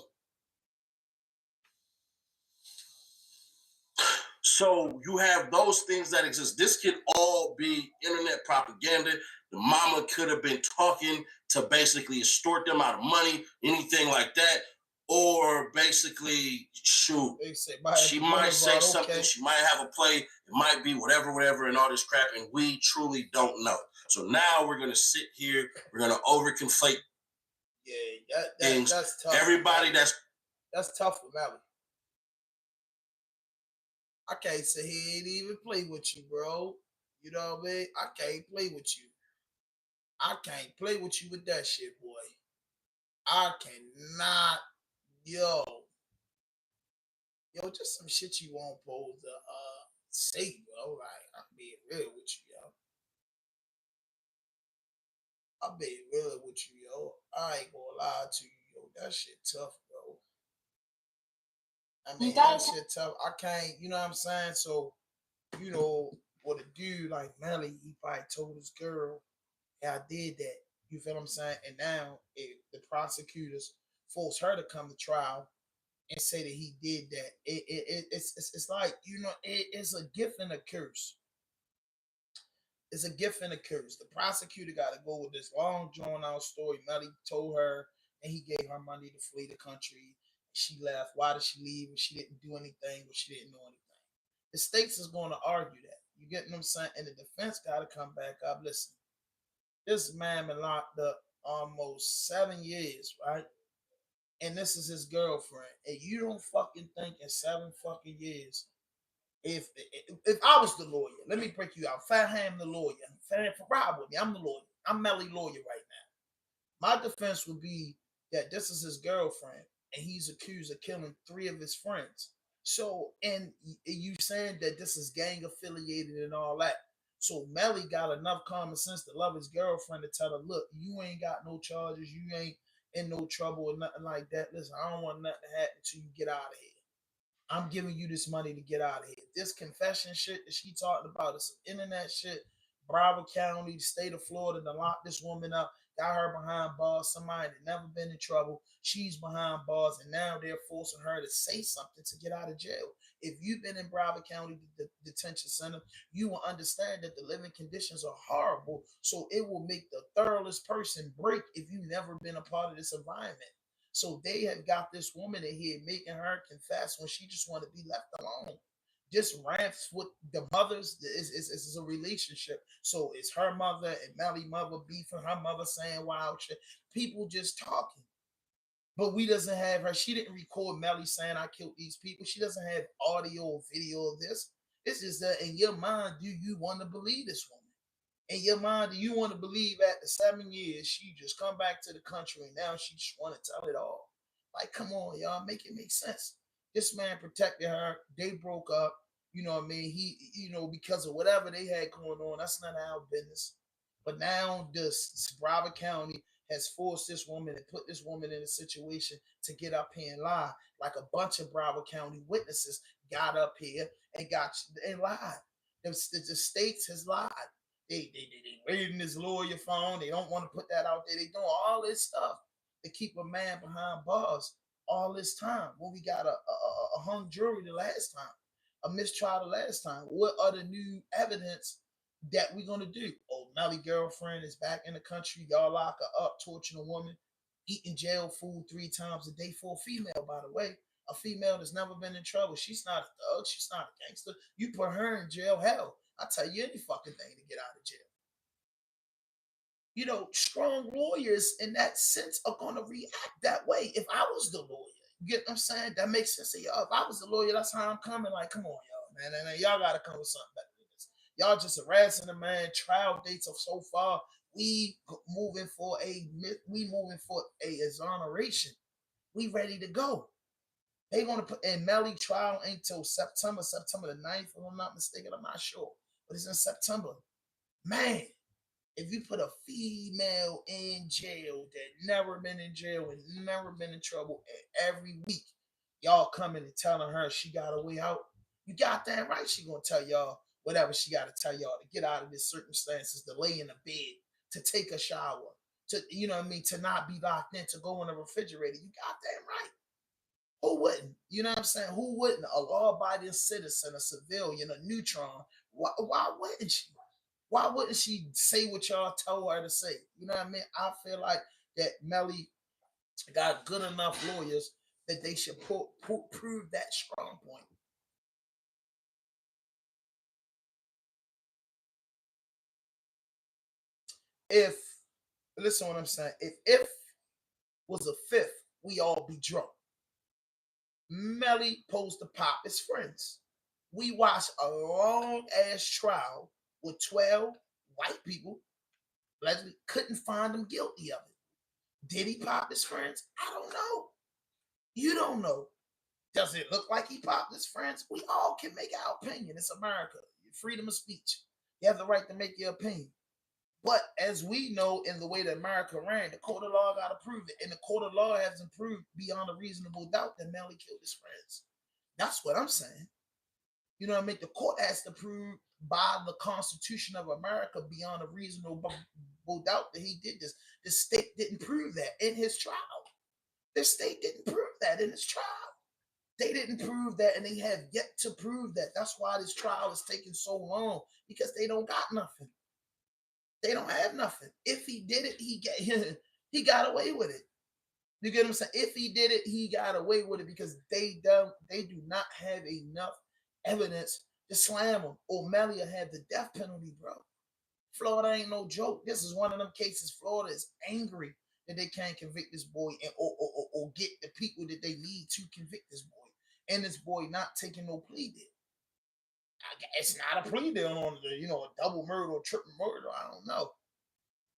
So you have those things that exist. This could all be internet propaganda. The mama could have been talking to basically extort them out of money, anything like that. Or basically, shoot, she might say something. She might have a play. It might be whatever, and all this crap. And we truly don't know. So now we're going to sit here. We're going to overconflate things. That's tough. Everybody that's tough for Melly. I can't sit here and even play with you, bro. You know what I mean? I can't play with you. I can't play with you with that shit, boy. I cannot. Yo, yo, just some shit you won't supposed to say, bro. Like, I'm being real with you, yo. I'm being real with you, yo. I ain't gonna lie to you, yo. That shit tough, bro. I mean, that shit tough. I can't, you know what I'm saying? So, you know, what a dude like Melly, he probably told his girl, yeah, I did that. You feel what I'm saying? And now the prosecutors force her to come to trial and say that he did that. It's like, you know, it's a gift and a curse. It's a gift and a curse. The prosecutor got to go with this long drawn out story. Melly told her, and he gave her money to flee the country. She left. Why did she leave? She didn't do anything, but she didn't know anything. The states is going to argue that. You get what I'm saying? And the defense got to come back up. Listen, this man been locked up almost 7 years, right? And this is his girlfriend. And you don't fucking think in 7 fucking years, if I was the lawyer, let me break you out. Fat Ham the lawyer. Fat Ham for Rob with me. I'm the lawyer. I'm Melly lawyer right now. My defense would be that this is his girlfriend and he's accused of killing 3 of his friends. So, and you saying that this is gang affiliated and all that. So Melly got enough common sense to love his girlfriend to tell her, look, you ain't got no charges, you ain't in no trouble or nothing like that. Listen, I don't want nothing to happen until you get out of here. I'm giving you this money to get out of here. This confession shit that she talking about is some internet shit. Broward County, the state of Florida, to lock this woman up, got her behind bars. Somebody that never been in trouble. She's behind bars, and now they're forcing her to say something to get out of jail. If you've been in Broward County Detention Center, you will understand that the living conditions are horrible. So it will make the thoroughest person break if you've never been a part of this environment. So they have got this woman in here making her confess when she just want to be left alone. This ramps with the mothers is a relationship. So it's her mother and Melly mother beefing, her mother saying wild shit. People just talking. But we doesn't have her. She didn't record Melly saying I killed these people. She doesn't have audio or video of this. It's just that in your mind, do you want to believe this woman? In your mind, do you want to believe after 7 years she just come back to the country and now she just want to tell it all? Like, come on, y'all, make it make sense. This man protected her. They broke up. You know what I mean? He, you know, because of whatever they had going on, that's not our business. But now this Broward County has forced this woman and put this woman in a situation to get up here and lie. Like a bunch of Broward County witnesses got up here and lied. The states has lied. They raiding his lawyer phone. They don't want to put that out there. They doing all this stuff to keep a man behind bars all this time. When we got a hung jury the last time, a mistrial the last time. What are the new evidence that we're gonna do? Oh, Melly girlfriend is back in the country. Y'all lock her up, torturing a woman, eating jail food 3 times a day for a female, by the way. A female that's never been in trouble. She's not a thug. She's not a gangster. You put her in jail, hell, I tell you any fucking thing to get out of jail. You know, strong lawyers in that sense are gonna react that way. If I was the lawyer, you get what I'm saying? That makes sense to y'all. If I was the lawyer, that's how I'm coming. Like, come on, y'all, man. And y'all gotta come with something better than this. Y'all just harassing the man. Trial dates are so far. We moving for a exoneration. We ready to go. They gonna put in Melly trial ain't till September the 9th, if I'm not mistaken. I'm not sure, but it's in September. Man, if you put a female in jail that never been in jail and never been in trouble, and every week y'all coming and telling her she got a way out, you got that right. She gonna tell y'all whatever she got to tell y'all to get out of this circumstances, to lay in a bed, to take a shower, to, you know what I mean, to not be locked in, to go in the refrigerator. You got that right. Who wouldn't? You know what I'm saying? Who wouldn't? A law-abiding citizen, a civilian, a neutron. Why wouldn't she? Why wouldn't she say what y'all told her to say? You know what I mean? I feel like that Melly got good enough lawyers that they should prove that strong point. If, listen what I'm saying, if was a fifth, we all be drunk. Melly posed to pop his friends. We watched a long ass trial with 12 white people. Allegedly couldn't find him guilty of it. Did he pop his friends? I don't know. You don't know. Does it look like he popped his friends? We all can make our opinion. It's America. Freedom of speech. You have the right to make your opinion. But as we know, in the way that America ran, the court of law got to prove it. And the court of law hasn't proved beyond a reasonable doubt that Melly killed his friends. That's what I'm saying. You know what I mean? The court has to prove by the Constitution of America beyond a reasonable doubt that he did this. The state didn't prove that in his trial. The state didn't prove that in his trial. They didn't prove that, and they have yet to prove that. That's why this trial is taking so long, because they don't got nothing. They don't have nothing. If he did it, he got away with it. You get what I'm saying? If he did it, he got away with it because they do not have enough evidence to slam him. O'Malley had the death penalty, bro. Florida ain't no joke. This is one of them cases. Florida is angry that they can't convict this boy and or get the people that they need to convict this boy. And this boy not taking no plea deal. It's not a plea deal on a double murder or triple murder. I don't know.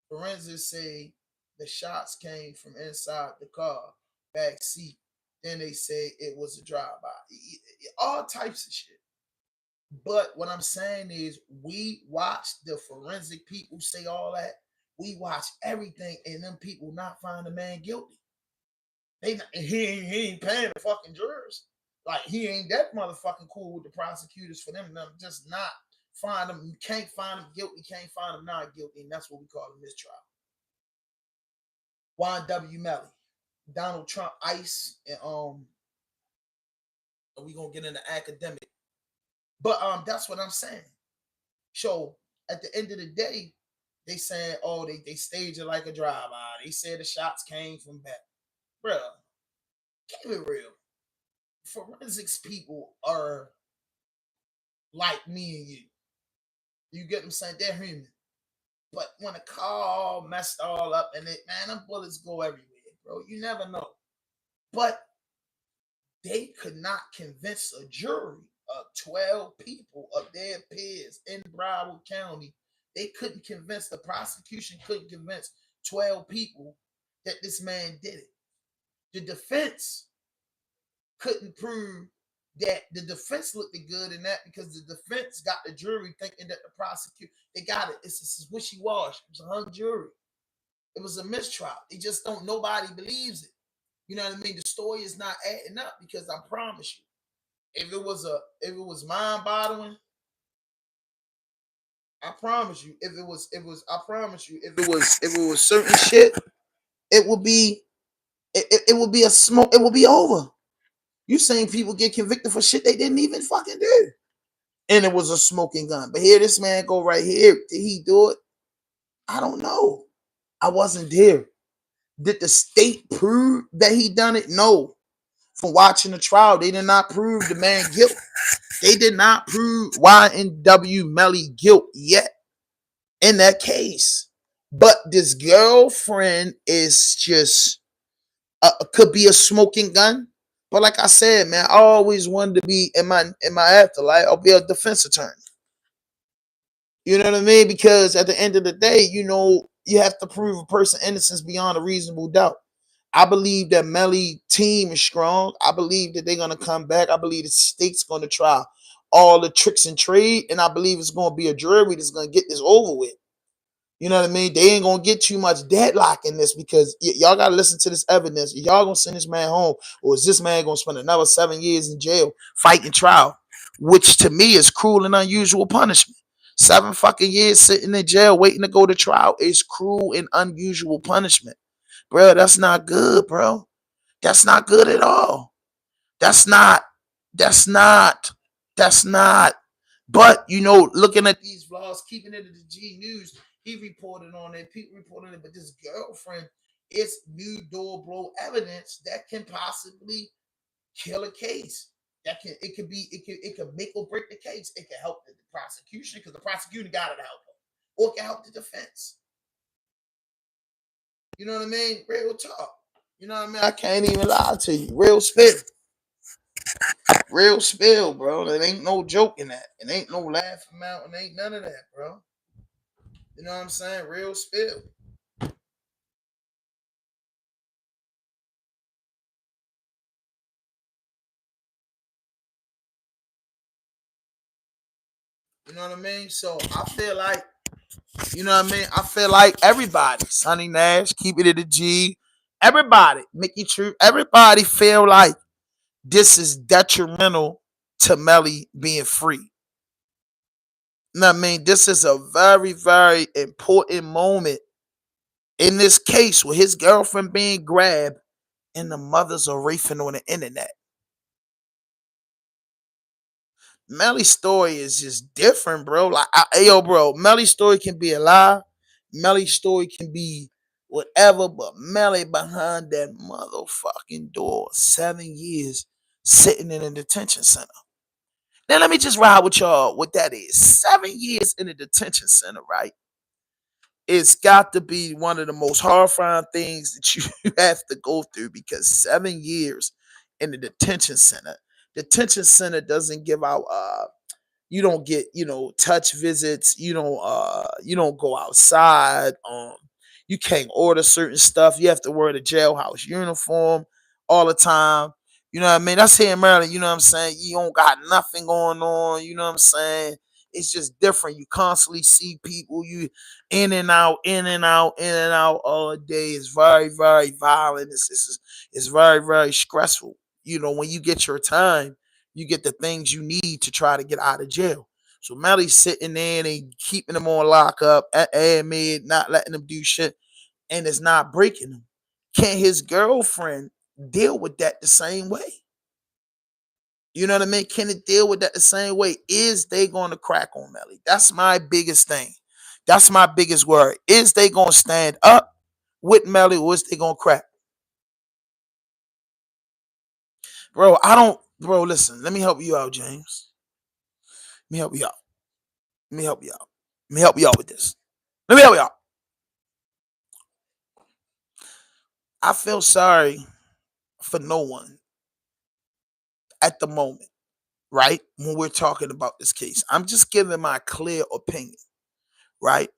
Forensics say the shots came from inside the car, back seat. Then they say it was a drive-by. All types of shit. But what I'm saying is, we watch the forensic people say all that. We watch everything, and them people not find the man guilty. He ain't paying the fucking jurors. Like, he ain't that motherfucking cool with the prosecutors for them to just not find him. You can't find him guilty, can't find him not guilty, and that's what we call a mistrial. YNW Melly, Donald Trump, ICE, and we gonna get into academic. But that's what I'm saying. So at the end of the day, they saying, oh, they staged it like a drive-by. They said the shots came from back. Bro, keep it real. Forensics people are like me and you. You get what I'm saying? They're human. But when a car messed all up and them bullets go everywhere, bro. You never know. But they could not convince a jury of 12 people of their peers in Broward County. They couldn't convince, the prosecution couldn't convince 12 people that this man did it. The defense couldn't prove that. The defense looked good in that because the defense got the jury thinking that the prosecutor, they got it. It's wishy-washy. It was a hung jury. It was a mistrial. They just don't, nobody believes it. You know what I mean? The story is not adding up because I promise you, if it was mind-boggling, I promise you, if it was certain shit, it would be a smoke, it would be over. You seen people get convicted for shit they didn't even fucking do. And it was a smoking gun. But here, this man go right here. Did he do it? I don't know. I wasn't there. Did the state prove that he done it? No. From watching the trial, they did not prove the man guilt. They did not prove YNW Melly guilt yet in that case. But this girlfriend is just could be a smoking gun. But like I said, man, I always wanted to be in my afterlife. I'll be a defense attorney. You know what I mean? Because at the end of the day, you have to prove a person innocence beyond a reasonable doubt. I believe that Melly team is strong. I believe that they're gonna come back. I believe the state's gonna try all the tricks and trade, and I believe it's gonna be a jury that's gonna get this over with. You know what I mean? They ain't gonna get too much deadlock in this because y'all gotta listen to this evidence. Y'all gonna send this man home, or is this man gonna spend another 7 years in jail fighting trial, which to me is cruel and unusual punishment. 7 fucking years sitting in jail waiting to go to trial is cruel and unusual punishment. Bro, that's not good, bro. That's not good at all. That's not. But, looking at these vlogs, keeping it at the G News, he reported on it, people reported it, but this girlfriend, it's new door blow evidence that can possibly kill a case. It could make or break the case. It can help the prosecution because the prosecutor got to help them, or it can help the defense. You know what I mean? Real talk. You know what I mean? I can't even lie to you. Real spill. Real spill, bro. There ain't no joke in that. It ain't no laughing mountain. Ain't none of that, bro. You know what I'm saying? Real spill. You know what I mean? So I feel like, you know what I mean? I feel like everybody, Sonny Nash, keep it at the G, everybody, Mickey True, everybody feel like this is detrimental to Melly being free. You know what I mean? This is a very, very important moment in this case with his girlfriend being grabbed and the mothers are rafing on the internet. Melly's story is just different, bro. Like, yo, bro, Melly's story can be a lie. Melly's story can be whatever, but Melly behind that motherfucking door, 7 years sitting in a detention center. Now, let me just ride with y'all what that is. 7 years in a detention center, right? It's got to be one of the most horrifying things that you have to go through, because 7 years in the detention center. Detention center doesn't give out you don't get, touch visits, you don't go outside, you can't order certain stuff, you have to wear the jailhouse uniform all the time. You know what I mean? That's here in Maryland. You know what I'm saying? You don't got nothing going on. You know what I'm saying? It's just different. You constantly see people. You in and out, in and out, in and out all day. It's very, very violent. It's very, very stressful. When you get your time, you get the things you need to try to get out of jail. So Melly's sitting there and they keeping him on lockup at AME, not letting him do shit, and it's not breaking him. Can his girlfriend deal with that the same way? You know what I mean? Can it deal with that the same way? Is they going to crack on Melly? That's my biggest thing. That's my biggest worry. Is they going to stand up with Melly, or is they going to crack? Bro, listen, let me help you out, James. Let me help you out. Let me help you out. Let me help you out with this. Let me help you out. I feel sorry for no one at the moment, right? When we're talking about this case, I'm just giving my clear opinion, right?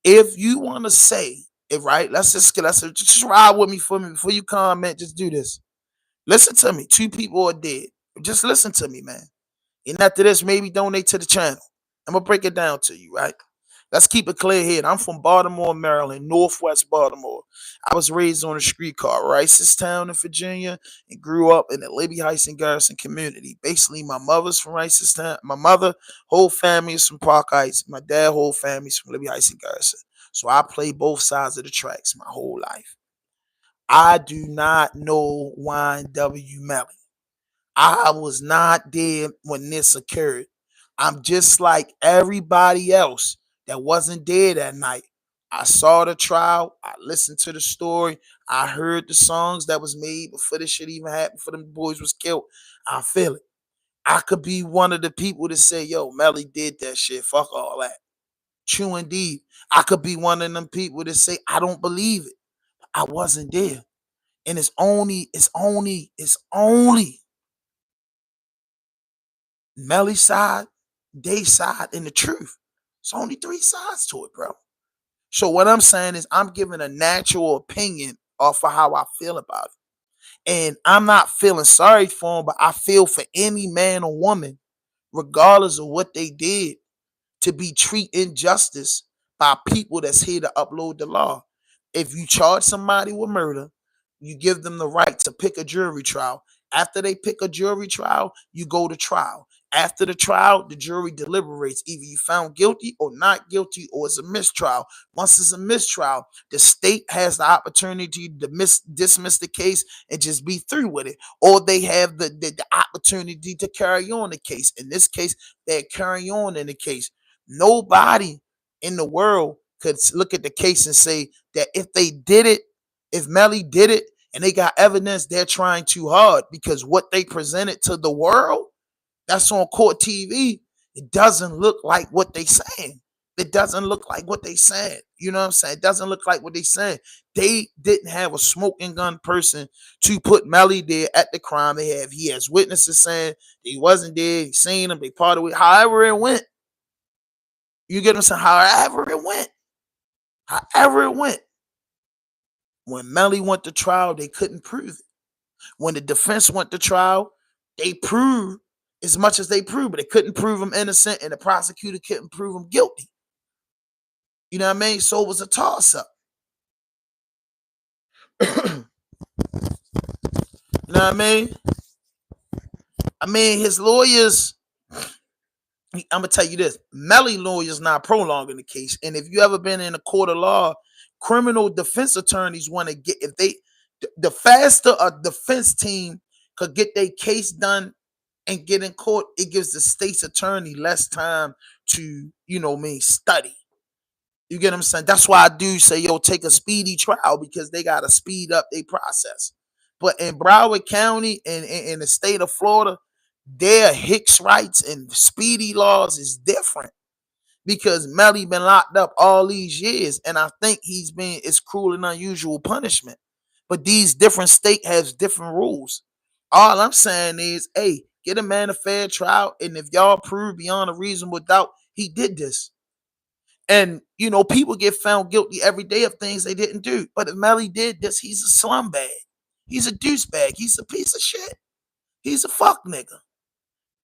If you want to say it, right? Let's just ride with me for me before you comment. Just do this. Listen to me. 2 people are dead. Just listen to me, man. And after this, maybe donate to the channel. I'm gonna break it down to you, right? Let's keep it clear here. I'm from Baltimore, Maryland, Northwest Baltimore. I was raised on a streetcar, Ricestown in Virginia, and grew up in the Libby Heights and Garrison community. Basically, my mother's from Ricestown. My mother, whole family is from Park Heights. My dad, whole family's from Libby Heights and Garrison. So I played both sides of the tracks my whole life. I do not know YNW Melly. I was not there when this occurred. I'm just like everybody else that wasn't there that night. I saw the trial. I listened to the story. I heard the songs that was made before this shit even happened, before them boys was killed. I feel it. I could be one of the people that say, yo, Melly did that shit. Fuck all that. True indeed. I could be one of them people that say, I don't believe it. I wasn't there. And it's only Melly side, they side, and the truth. It's only 3 sides to it, bro. So what I'm saying is I'm giving a natural opinion off of how I feel about it. And I'm not feeling sorry for them, but I feel for any man or woman, regardless of what they did, to be treated injustice by people that's here to upload the law. If you charge somebody with murder, you give them the right to pick a jury trial. After they pick a jury trial, you go to trial. After the trial, the jury deliberates. Either you found guilty or not guilty, or it's a mistrial. Once it's a mistrial, the state has the opportunity to dismiss the case and just be through with it. Or they have the opportunity to carry on the case. In this case, they carry on in the case. Nobody in the world could look at the case and say that if they did it, if Melly did it, and they got evidence, they're trying too hard, because what they presented to the world, that's on court TV, it doesn't look like what they saying. It doesn't look like what they saying. You know what I'm saying? It doesn't look like what they saying. They didn't have a smoking gun person to put Melly there at the crime. He has witnesses saying he wasn't there. He seen him. They parted with. However it went. You get what I'm saying? However it went. However it went. When Melly went to trial, they couldn't prove it. When the defense went to trial, they proved as much as they proved, but they couldn't prove him innocent, and the prosecutor couldn't prove him guilty. You know what I mean? So it was a toss-up. You know what I mean? I mean, his lawyers, I'm gonna tell you this: MELLY lawyers not prolonging the case. And if you ever been in a court of law, criminal defense attorneys want to get, if they, the faster a defense team could get their case done and get in court, it gives the state's attorney less time to, study. You get what I'm saying? That's why I do say, yo, take a speedy trial, because they got to speed up their process. But in Broward County and in the state of Florida, their Hicks rights and speedy laws is different, because MELLY been locked up all these years, and I think it's cruel and unusual punishment. But these different state has different rules. All I'm saying is, hey, get a man a fair trial, and if y'all prove beyond a reasonable doubt he did this. And, people get found guilty every day of things they didn't do. But if MELLY did this, he's a slum bag. He's a douchebag. He's a piece of shit. He's a fuck nigga.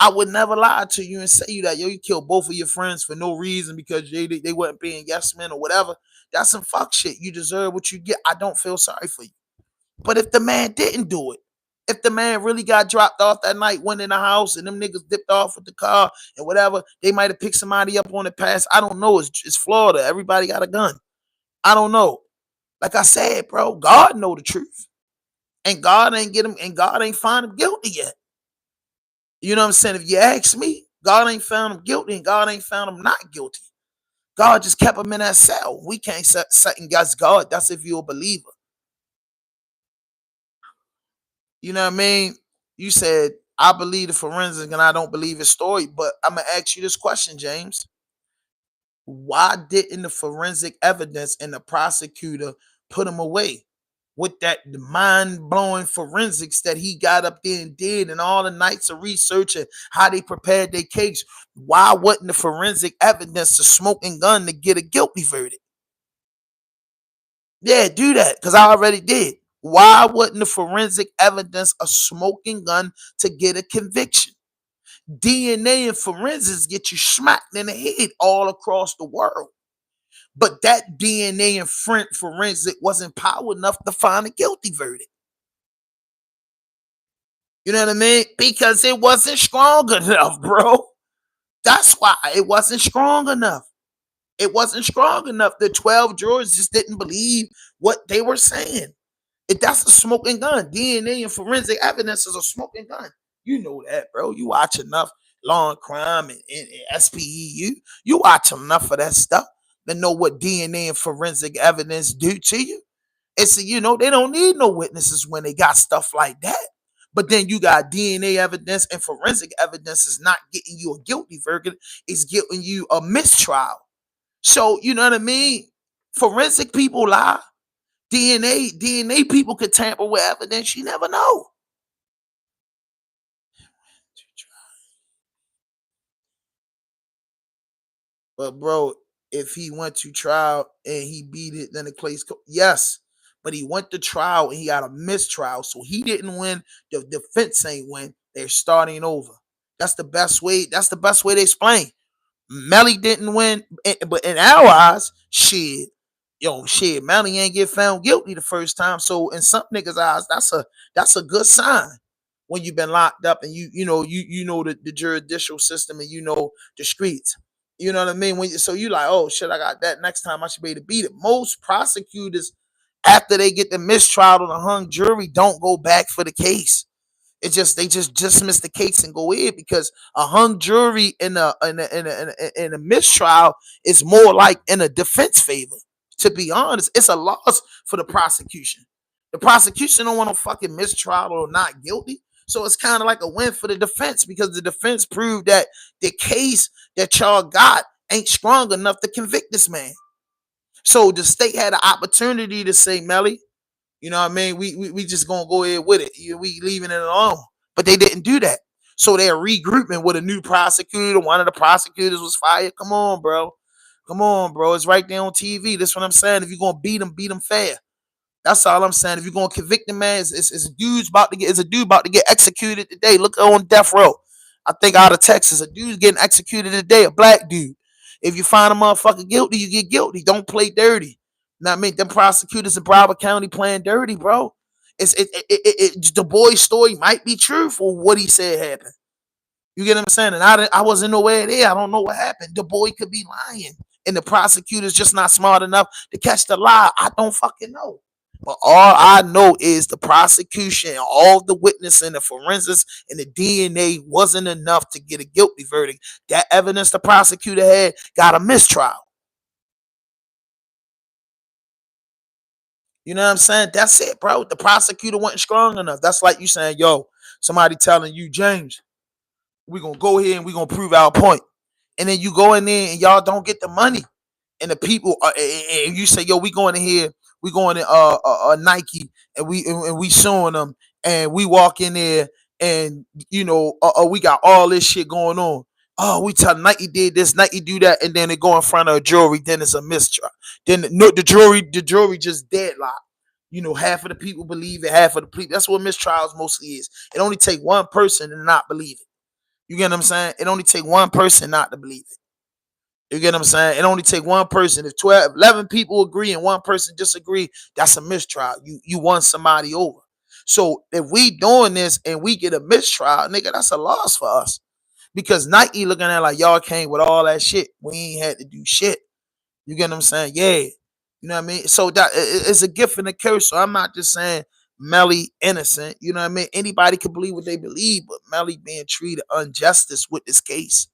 I would never lie to you and say you that, yo, you killed both of your friends for no reason because they weren't being yes men or whatever. That's some fuck shit. You deserve what you get. I don't feel sorry for you. But if the man didn't do it, if the man really got dropped off that night, went in the house, and them niggas dipped off with the car and whatever, they might have picked somebody up on the pass. I don't know. It's Florida. Everybody got a gun. I don't know. Like I said, bro, God know the truth. And God ain't get him, and God ain't find him guilty yet. You know what I'm saying? If you ask me, God ain't found him guilty, and God ain't found him not guilty. God just kept him in that cell. We can't second guess God. That's if you're a believer. You know what I mean? You said, I believe the forensic and I don't believe his story. But I'm going to ask you this question, James. Why didn't the forensic evidence and the prosecutor put him away with that mind-blowing forensics that he got up there and did, and all the nights of research and how they prepared their case? Why wasn't the forensic evidence a smoking gun to get a guilty verdict? Yeah, do that, because I already did. Why wasn't the forensic evidence a smoking gun to get a conviction? DNA and forensics get you smacked in the head all across the world. But that DNA and forensic wasn't power enough to find a guilty verdict. You know what I mean? Because it wasn't strong enough, bro. That's why it wasn't strong enough. It wasn't strong enough. The 12 jurors just didn't believe what they were saying. That's a smoking gun. DNA and forensic evidence is a smoking gun. You know that, bro. You watch enough Law and Crime and SPE. You watch enough of that stuff to know what DNA and forensic evidence do to you. It's, they don't need no witnesses when they got stuff like that. But then you got DNA evidence and forensic evidence is not getting you a guilty verdict. It's getting you a mistrial. So, you know what I mean? Forensic people lie. DNA people could tamper with evidence. You never know. But bro, if he went to trial and he beat it, then the case yes. But he went to trial and he got a mistrial, so he didn't win. The defense ain't win. They're starting over. That's the best way. That's the best way to explain. MELLY didn't win, but in our eyes, shit, MELLY ain't get found guilty the first time. So in some niggas' eyes, that's a good sign when you've been locked up and you know the judicial system and you know the streets. You know what I mean? So you like, oh shit, I got that. Next time I should be able to beat it. Most prosecutors, after they get the mistrial or the hung jury, don't go back for the case. It's just they just dismiss the case and go in, because a hung jury in a mistrial is more like in a defense favor. To be honest, it's a loss for the prosecution. The prosecution don't want no fucking mistrial or not guilty. So it's kind of like a win for the defense, because the defense proved that the case that y'all got ain't strong enough to convict this man. So the state had an opportunity to say, MELLY, you know what I mean? We just gonna go ahead with it. We leaving it alone. But they didn't do that. So they're regrouping with a new prosecutor. One of the prosecutors was fired. Come on, bro. Come on, bro. It's right there on TV. That's what I'm saying. If you're gonna beat him fair. That's all I'm saying. If you're gonna convict the man, it's a dude about to get executed today. Look on death row. I think out of Texas, a dude's getting executed today, a black dude. If you find a motherfucker guilty, you get guilty. Don't play dirty. Now, I mean, them prosecutors in Broward County playing dirty, bro. The boy's story might be true for what he said happened. You get what I'm saying? And I wasn't nowhere there. I don't know what happened. The boy could be lying, and the prosecutor's just not smart enough to catch the lie. I don't fucking know. But all I know is the prosecution, all the witness and the forensics and the DNA wasn't enough to get a guilty verdict. That evidence the prosecutor had got a mistrial. You know what I'm saying? That's it, bro. The prosecutor wasn't strong enough. That's like you saying, yo, somebody telling you, James, we're going to go here and we're going to prove our point. And then you go in there and y'all don't get the money. And the people, and you say, yo, we going in here, we going to Nike, and we suing them. And we walk in there and, we got all this shit going on. Oh, we tell Nike did this, Nike do that, and then they go in front of a jury, then it's a mistrial. Then the jury just deadlocked. Half of the people believe it, half of the people. That's what mistrials mostly is. It only take one person to not believe it. You get what I'm saying? It only take one person not to believe it. You get what I'm saying? It only take one person. If 11 people agree and one person disagree, that's a mistrial. You won somebody over. So if we doing this and we get a mistrial, nigga, that's a loss for us. Because Nike looking at like, y'all came with all that shit. We ain't had to do shit. You get what I'm saying? Yeah. You know what I mean? So that it's a gift and a curse. So I'm not just saying Melly innocent. You know what I mean? Anybody can believe what they believe, but Melly being treated injustice with this case.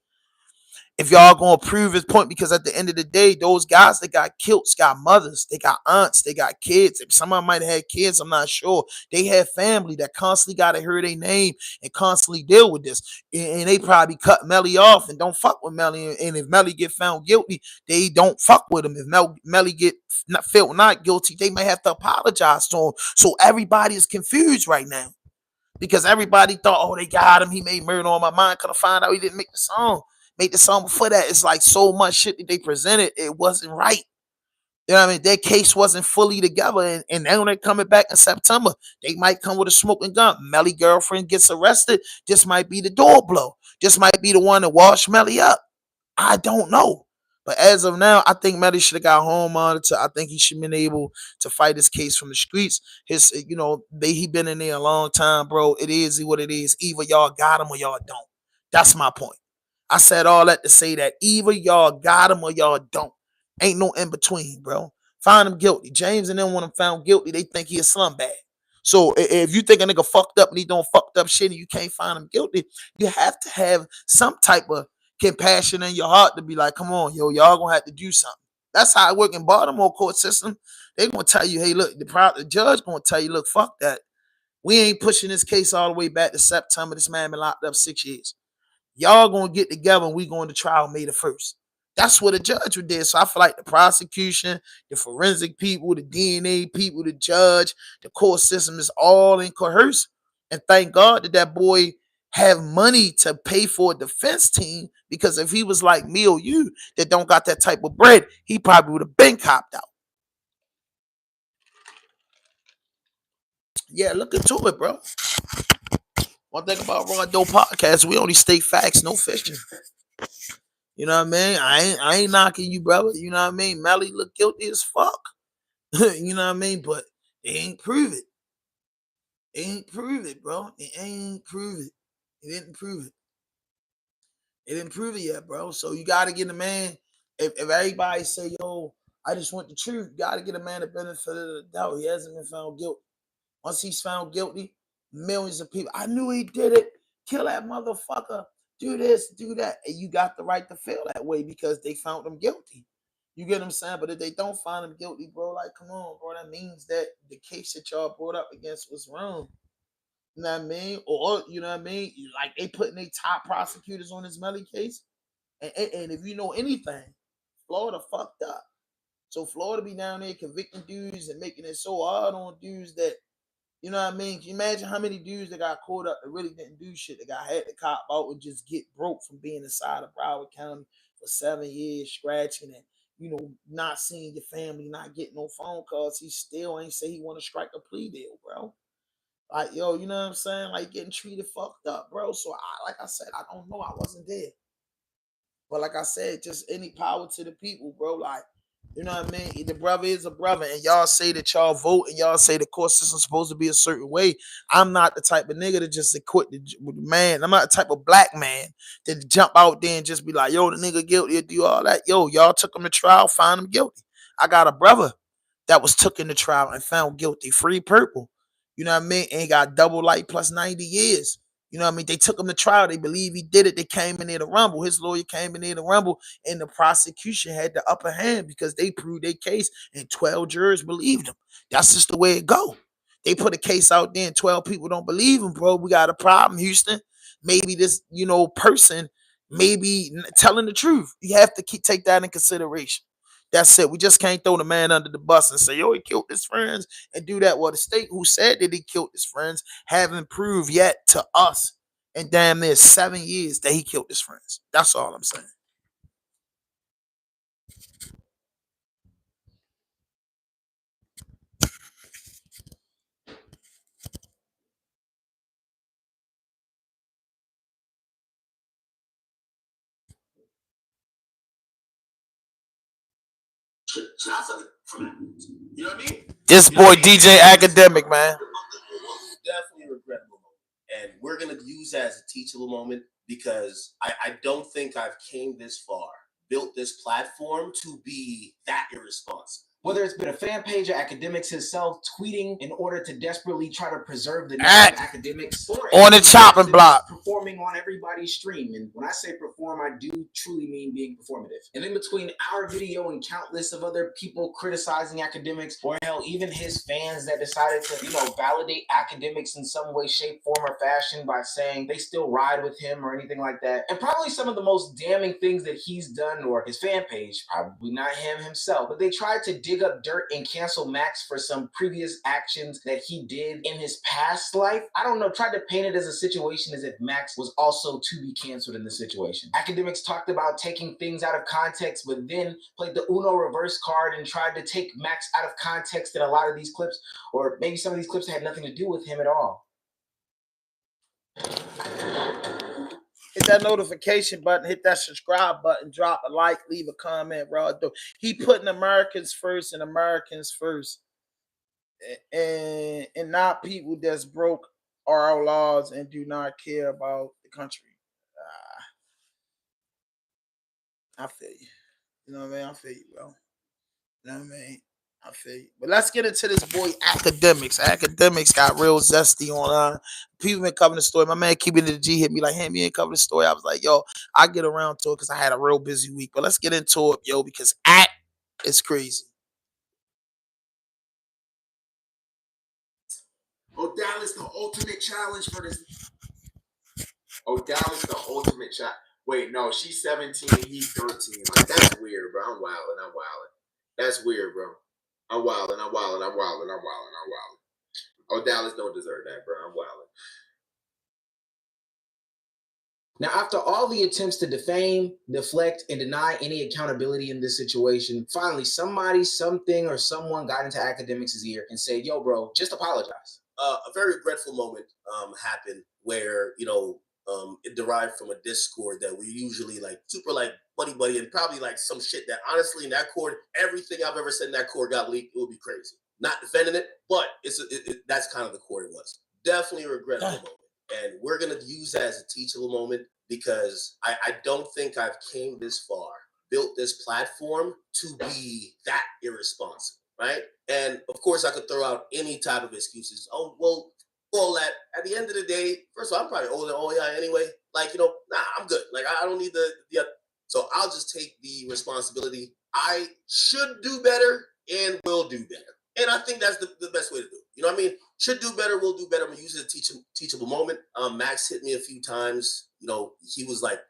If y'all gonna prove his point, because at the end of the day, those guys that got killed got mothers, they got aunts, they got kids. If someone might have had kids, I'm not sure. They had family that constantly gotta hear their name and constantly deal with this. And they probably cut Melly off and don't fuck with Melly. And if Melly get found guilty, they don't fuck with him. If Melly get felt not guilty, they may have to apologize to him. So everybody is confused right now. Because everybody thought, oh, they got him. He made Murder on My Mind. Could have found out he didn't make the song. Made the song before that. It's like so much shit that they presented. It wasn't right. You know what I mean? Their case wasn't fully together. And now they're coming back in September. They might come with a smoking gun. Melly girlfriend gets arrested. This might be the door blow. This might be the one that washed Melly up. I don't know. But as of now, I think Melly should have got home monitor. I think he should have been able to fight his case from the streets. He been in there a long time, bro. It is what it is. Either y'all got him or y'all don't. That's my point. I said all that to say that either y'all got him or y'all don't. Ain't no in between, bro. Find him guilty. James and them, when I'm found guilty, they think he a slum bag. So if you think a nigga fucked up and he doing fucked up shit and you can't find him guilty, you have to have some type of compassion in your heart to be like, come on, yo, y'all gonna have to do something. That's how it work in Baltimore court system. They gonna tell you, hey, look, the judge gonna tell you, look, fuck that. We ain't pushing this case all the way back to September. This man been locked up 6 years. Y'all gonna get together and we going to trial May the 1st. That's what the judge did. So I feel like the prosecution, the forensic people, the DNA people, the judge, the court system is all in coerce. And thank God that boy have money to pay for a defense team, because if he was like me or you that don't got that type of bread, he probably would have been copped out. Yeah, look into it, bro. One thing about Raw Dope Podcast, we only state facts, no fishing. You know what I mean? I ain't knocking you, brother. You know what I mean? Melly look guilty as fuck. You know what I mean? But they ain't prove it. They ain't prove it, bro. They ain't prove it. They didn't prove it. They didn't prove it yet, bro. So you gotta get a man. If everybody say, yo, I just want the truth, you gotta get a man the benefit of the doubt. He hasn't been found guilty. Once he's found guilty, millions of people, I knew he did it. Kill that motherfucker. Do this, do that. And you got the right to feel that way because they found him guilty. You get what I'm saying? But if they don't find him guilty, bro, like, come on, bro. That means that the case that y'all brought up against was wrong. You know what I mean? Or, you know what I mean? Like, they putting their top prosecutors on this Melly case. And if you know anything, Florida fucked up. So Florida be down there convicting dudes and making it so hard on dudes that, you know what I mean? Can you imagine how many dudes that got caught up that really didn't do shit, that got had to cop out and just get broke from being inside of Broward County for 7 years, scratching and, not seeing your family, not getting no phone calls. He still ain't say he want to strike a plea deal, bro. Like, yo, you know what I'm saying? Like getting treated fucked up, bro. So like I said, I don't know. I wasn't there. But like I said, just any power to the people, bro. Like, you know what I mean? The brother is a brother, and y'all say that y'all vote, and y'all say the court system's supposed to be a certain way. I'm not the type of nigga to just quit the man. I'm not the type of black man that jump out there and just be like, yo, the nigga guilty, or do all that. Yo, y'all took him to trial, find him guilty. I got a brother that was took into trial and found guilty, free purple. You know what I mean? And got double light plus 90 years. You know what I mean? They took him to trial. They believe he did it. They came in there to rumble. His lawyer came in there to rumble, and the prosecution had the upper hand because they proved their case, and 12 jurors believed him. That's just the way it go. They put a case out there, and 12 people don't believe him, bro. We got a problem, Houston. Maybe this, person maybe telling the truth. You have to take that in consideration. That's it. We just can't throw the man under the bus and say, yo, he killed his friends and do that. Well, the state who said that he killed his friends haven't proved yet to us in damn near 7 years that he killed his friends. That's all I'm saying. You know what I mean? This boy DJ Academic, man. Definitely a regrettable moment. And we're going to use that as a teachable moment because I don't think I've came this far, built this platform to be that irresponsible. Whether it's been a fan page or Academics himself tweeting in order to desperately try to preserve the name of Academics, or on the chopping block, performing on everybody's stream. And when I say perform, I do truly mean being performative. And in between our video and countless of other people criticizing Academics, or hell, even his fans that decided to, validate Academics in some way, shape, form, or fashion by saying they still ride with him or anything like that. And probably some of the most damning things that he's done, or his fan page, probably not him himself, but they tried to dig up dirt and cancel Max for some previous actions that he did in his past life. I don't know, tried to paint it as a situation as if Max was also to be canceled in the situation. Academics talked about taking things out of context, but then played the Uno reverse card and tried to take Max out of context in a lot of these clips, or maybe some of these clips had nothing to do with him at all. Hit that notification button, hit that subscribe button, drop a like, leave a comment, bro. He putting Americans first and Americans first. And not people that's broke our laws and do not care about the country. I feel you. You know what I mean? I feel you, bro. You know what I mean? I feel you. But let's get into this boy Academics. Academics got real zesty on people been covering the story. My man Keeping the G hit me like, hey, you ain't covering the story. I was like, yo, I get around to it because I had a real busy week. But let's get into it, yo, because is crazy. O'Dall's the ultimate challenge for this. O'Dall's the ultimate challenge. Wait, no, she's 17, he's 13. Like, that's weird, bro. I'm wilding. That's weird, bro. I'm wilding. O'Dall's don't deserve that, bro. I'm wilding. Now, after all the attempts to defame, deflect, and deny any accountability in this situation, finally somebody, something, or someone got into Academics' ear and said, yo, bro, just apologize. A very regretful moment happened where, it derived from a Discord that we usually super buddy and probably some shit that honestly in that court, everything I've ever said in that court got leaked. It would be crazy. Not defending it, but that's kind of the court it was. Definitely a regrettable moment. And we're going to use that as a teachable moment because I don't think I've came this far, built this platform to be that irresponsible, right? And of course I could throw out any type of excuses. Oh, well, all that at the end of the day, first of all, I'm probably older than OEI anyway. I'm good. I don't need the so I'll just take the responsibility. I should do better and will do better. And I think that's the best way to do it. You know what I mean? Should do better, will do better. I'm gonna use it as a teachable moment. Max hit me a few times. He was like,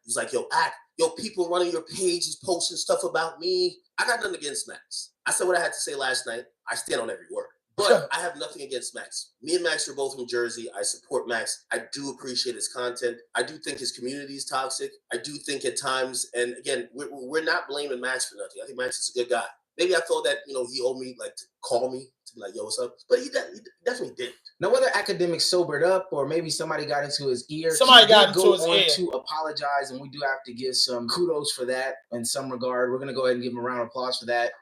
people running your page is posting stuff about me. I got nothing against Max. I said what I had to say last night. I stand on every word. But I have nothing against Max. Me and Max are both from Jersey. I support Max. I do appreciate his content. I do think his community is toxic. I do think at times, and again, we're not blaming Max for nothing. I think Max is a good guy. Maybe I thought that, you know, he owed me like to call me to be like, yo, what's up? But he definitely didn't. Now, whether academics sobered up or maybe somebody got into his ear, Somebody he got did into go his on ear. to apologize, and we do have to give some kudos for that in some regard. We're gonna go ahead and give him a round of applause for that.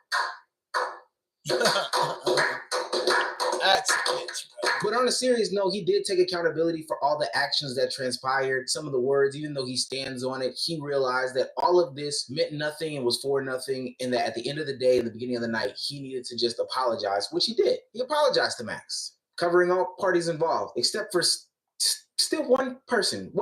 That's a bitch, bro. But on a serious note, he did take accountability for all the actions that transpired. Some of the words, even though he stands on it, he realized that all of this meant nothing and was for nothing, and that at the end of the day, in the beginning of the night, he needed to just apologize, which he did. He apologized to Max, covering all parties involved, except for still one person,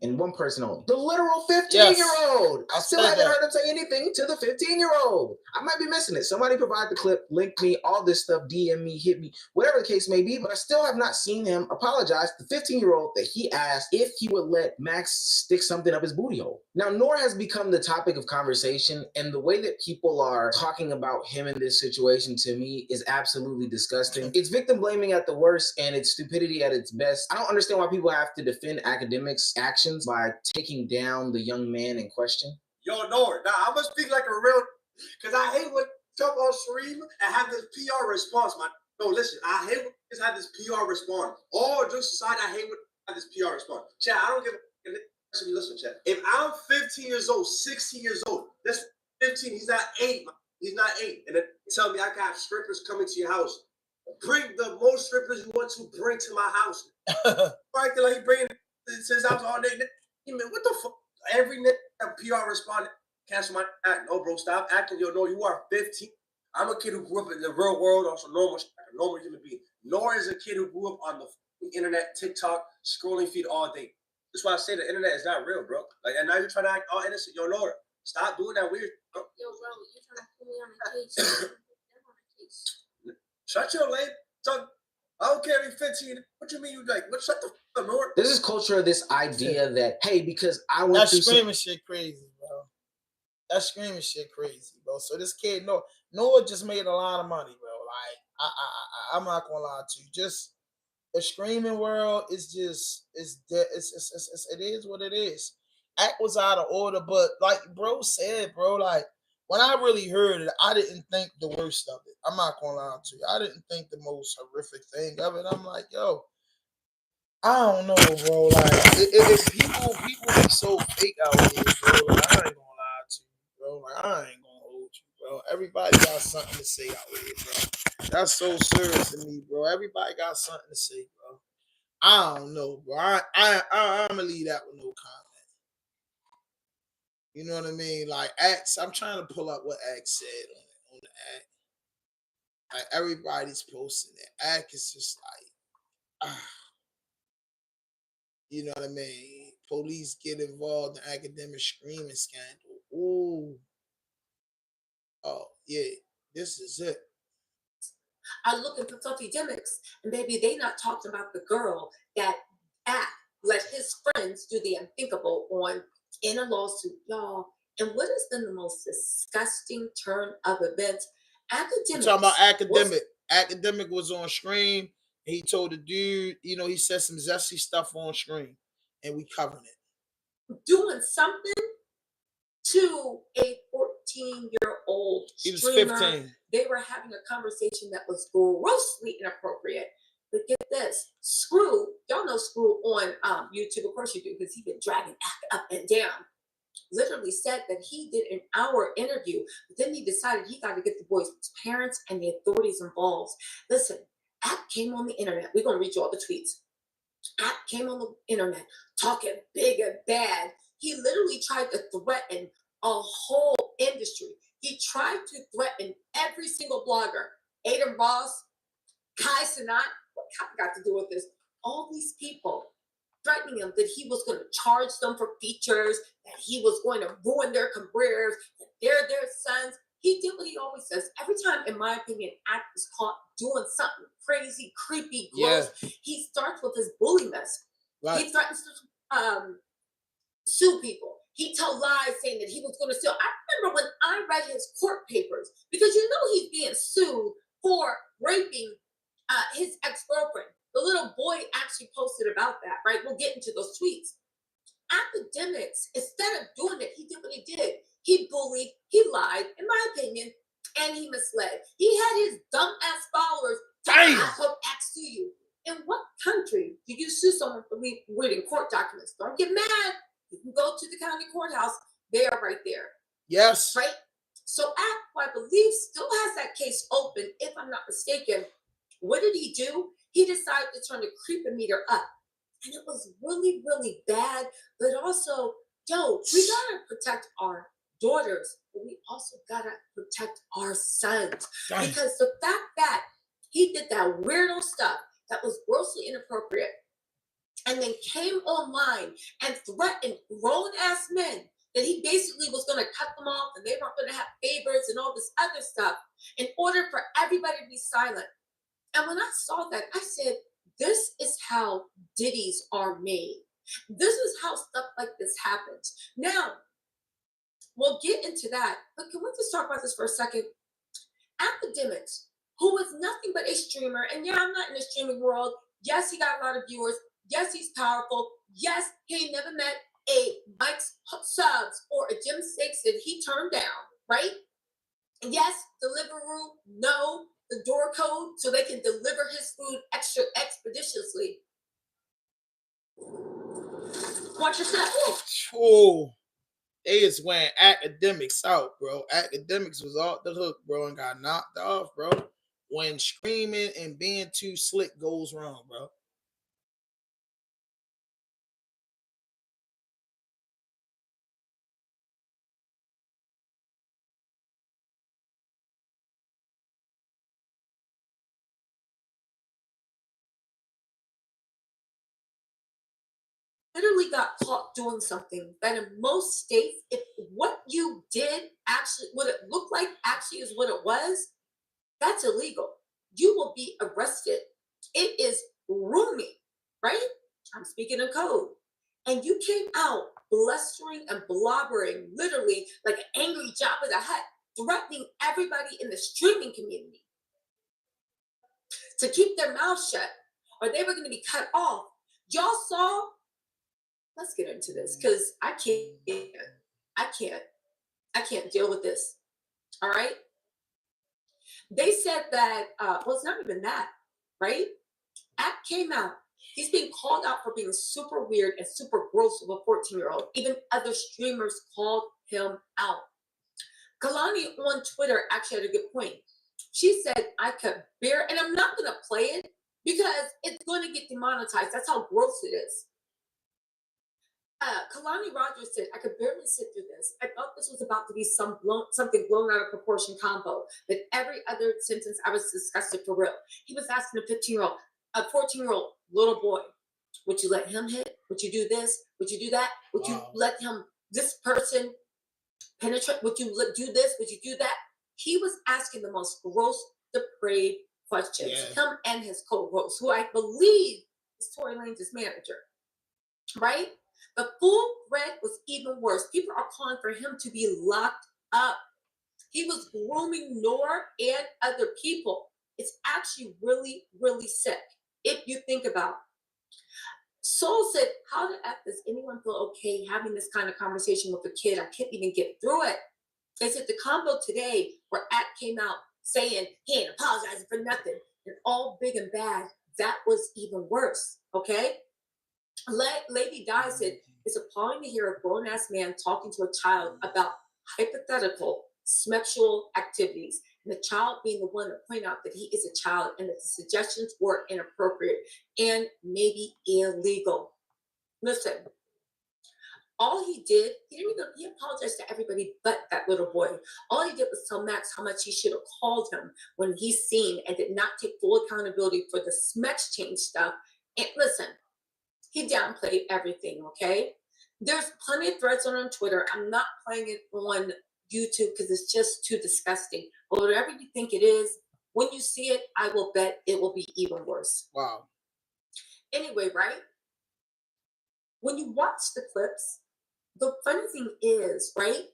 and one person only. The literal 15-year-old. I still haven't heard him say anything to the 15-year-old. I might be missing it. Somebody provide the clip, link me, all this stuff, DM me, hit me, whatever the case may be, but I still have not seen him apologize to the 15-year-old that he asked if he would let Max stick something up his booty hole. Now, Nor has become the topic of conversation, and the way that people are talking about him in this situation, to me, is absolutely disgusting. It's victim blaming at the worst, and it's stupidity at its best. I don't understand why people have to defend academics' actions by taking down the young man in question. Yo, Nord, now I'm gonna speak like a real, because I hate when talk on stream and have this PR response, man. No, listen, I hate when just have this PR response. All jokes aside, I hate when have this PR response. Chat, I don't give a listen, chat. If I'm 15 years old, 16 years old, that's 15, he's not 8, man. He's not 8. And then tell me I got strippers coming to your house. Bring the most strippers you want to bring to my house. Right there, like he bringing it to his house all day. Man, what the fuck? Every nigga PR responded, cancel my act. No, bro, stop acting. Yo, no, you are 15. I'm a kid who grew up in the real world on some normal shit, like a normal human being. Nor is a kid who grew up on the internet, TikTok, scrolling feed all day. That's why I say the internet is not real, bro. Like, and now you're trying to act all innocent. Yo, Nora, stop doing that weird, bro. Yo, bro, you trying to put me on a case? Shut your lame. I don't care if you're 15. What you mean you like? What? Shut the fuck up, Nora. This is culture of this idea that, hey, because I went That through screaming shit crazy, bro. That screaming shit crazy, bro. So this kid, Noah just made a lot of money, bro. Like, I'm not gonna lie to you. Just the screaming world is just it is what it is. Act was out of order, but like bro said, bro, like when I really heard it, I didn't think the worst of it. I'm not gonna lie to you. I didn't think the most horrific thing of it. I'm like, yo, I don't know, bro. Like, it people be so fake out here, bro. Like, I ain't gonna lie to you, bro. Like, I ain't gonna hold you, bro. Everybody got something to say out here, bro. That's so serious to me, bro. Everybody got something to say, bro. I don't know, bro. I'm gonna leave that with no comment. You know what I mean? Like, Axe, I'm trying to pull up what Axe said on the Act. Like, everybody's posting it. Act is just like, you know what I mean? Police get involved in academic screaming scandal. Ooh. Oh, yeah. This is it. I looking for academics, and baby, they not talking about the girl that let his friends do the unthinkable in a lawsuit, y'all. And what has been the most disgusting turn of events? Academics. Talking about Academic. Academic was on screen. He told the dude, he said some zesty stuff on screen, and we covering it. Doing something to a 14-year-old He was streamer. 15. They were having a conversation that was grossly inappropriate. But get this, Screw, y'all know Screw on YouTube, of course you do, because he's been dragging up and down. Literally said that he did an hour interview, but then he decided he got to get the boys' parents and the authorities involved. Listen, App came on the internet. We're going to read you all the tweets. App came on the internet talking big and bad. He literally tried to threaten a whole industry. He tried to threaten every single blogger. Aiden Ross, Kai Cenat, what Kai got to do with this? All these people threatening him that he was going to charge them for features, that he was going to ruin their careers, that they're their sons. He did what he always says. Every time, in my opinion, Act is caught doing something crazy, creepy, gross, he starts with his bully mess. Right. He threatens to sue people. He told lies saying that he was going to sue. I remember when I read his court papers, because he's being sued for raping his ex-girlfriend. The little boy actually posted about that, right? We'll get into those tweets. Academics, instead of doing it, he did what he did. He bullied, he lied. In my opinion, and he misled. He had his dumb ass followers. Damn. I hope ask to you. In what country do you sue someone for reading court documents? Don't get mad. You can go to the county courthouse. They are right there. Yes. Right? So ACT, who I believe still has that case open, if I'm not mistaken. What did he do? He decided to turn the creepometer up. And it was really, really bad. But also, we gotta protect our daughters, but we also gotta protect our sons. Damn. Because the fact that he did that weirdo stuff that was grossly inappropriate and then came online and threatened grown-ass men that he basically was going to cut them off and they weren't going to have favors and all this other stuff in order for everybody to be silent. And when I saw that, I said, this is how ditties are made. This is how stuff like this happens. Now, we'll get into that, but can we just talk about this for a second? AKADEMIKS, who was nothing but a streamer, and yeah, I'm not in the streaming world. Yes, he got a lot of viewers. Yes, he's powerful. Yes, he never met a Mike's Subs or a Jim Steaks that he turned down, right? Yes, Deliveroo, no, the door code so they can deliver his food extra expeditiously. Watch yourself. Oh, they is wearing AKADEMIKS out, bro. AKADEMIKS was off the hook, bro, and got knocked off, bro. When screaming and being too slick goes wrong, bro. Literally got caught doing something that in most states, if what you did actually, what it looked like actually is what it was, that's illegal. You will be arrested. It is grooming, right? I'm speaking in code. And you came out blustering and blobbering, literally like an angry Jabba the Hutt, threatening everybody in the streaming community to keep their mouth shut or they were going to be cut off. Y'all saw. Let's get into this because I can't deal with this. All right. They said that, well, it's not even that, right? ACT came out. He's being called out for being super weird and super gross of a 14-year-old. Even other streamers called him out. Kalani on Twitter actually had a good point. She said, I could bear, and I'm not going to play it because it's going to get demonetized. That's how gross it is. Kalani Rogers said, I could barely sit through this. I thought this was about to be something blown out of proportion combo. But every other sentence I was disgusted for real. He was asking a 15-year-old, a 14-year-old little boy, would you let him hit? Would you do this? Would you do that? Would you let him, this person penetrate? Would you do this? Would you do that? He was asking the most gross, depraved questions. Yeah. Him and his co-host, who I believe is Tory Lanez's manager, right? The full thread was even worse. People are calling for him to be locked up. He was grooming Noor and other people. It's actually really, really sick if you think about it. Soul said, how the F does anyone feel okay having this kind of conversation with a kid? I can't even get through it. They said the combo today where ACT came out saying he ain't apologizing for nothing and all big and bad, that was even worse, okay? Lady Di said, it's appalling to hear a grown-ass man talking to a child about hypothetical sexual activities, and the child being the one to point out that he is a child and that the suggestions were inappropriate and maybe illegal. Listen, all he did, he apologized to everybody but that little boy. All he did was tell Max how much he should have called him when he's seen and did not take full accountability for the Smex change stuff. And listen, he downplayed everything, okay? There's plenty of threads on Twitter. I'm not playing it on YouTube because it's just too disgusting. But whatever you think it is, when you see it, I will bet it will be even worse. Wow. Anyway, right? When you watch the clips, the funny thing is, right?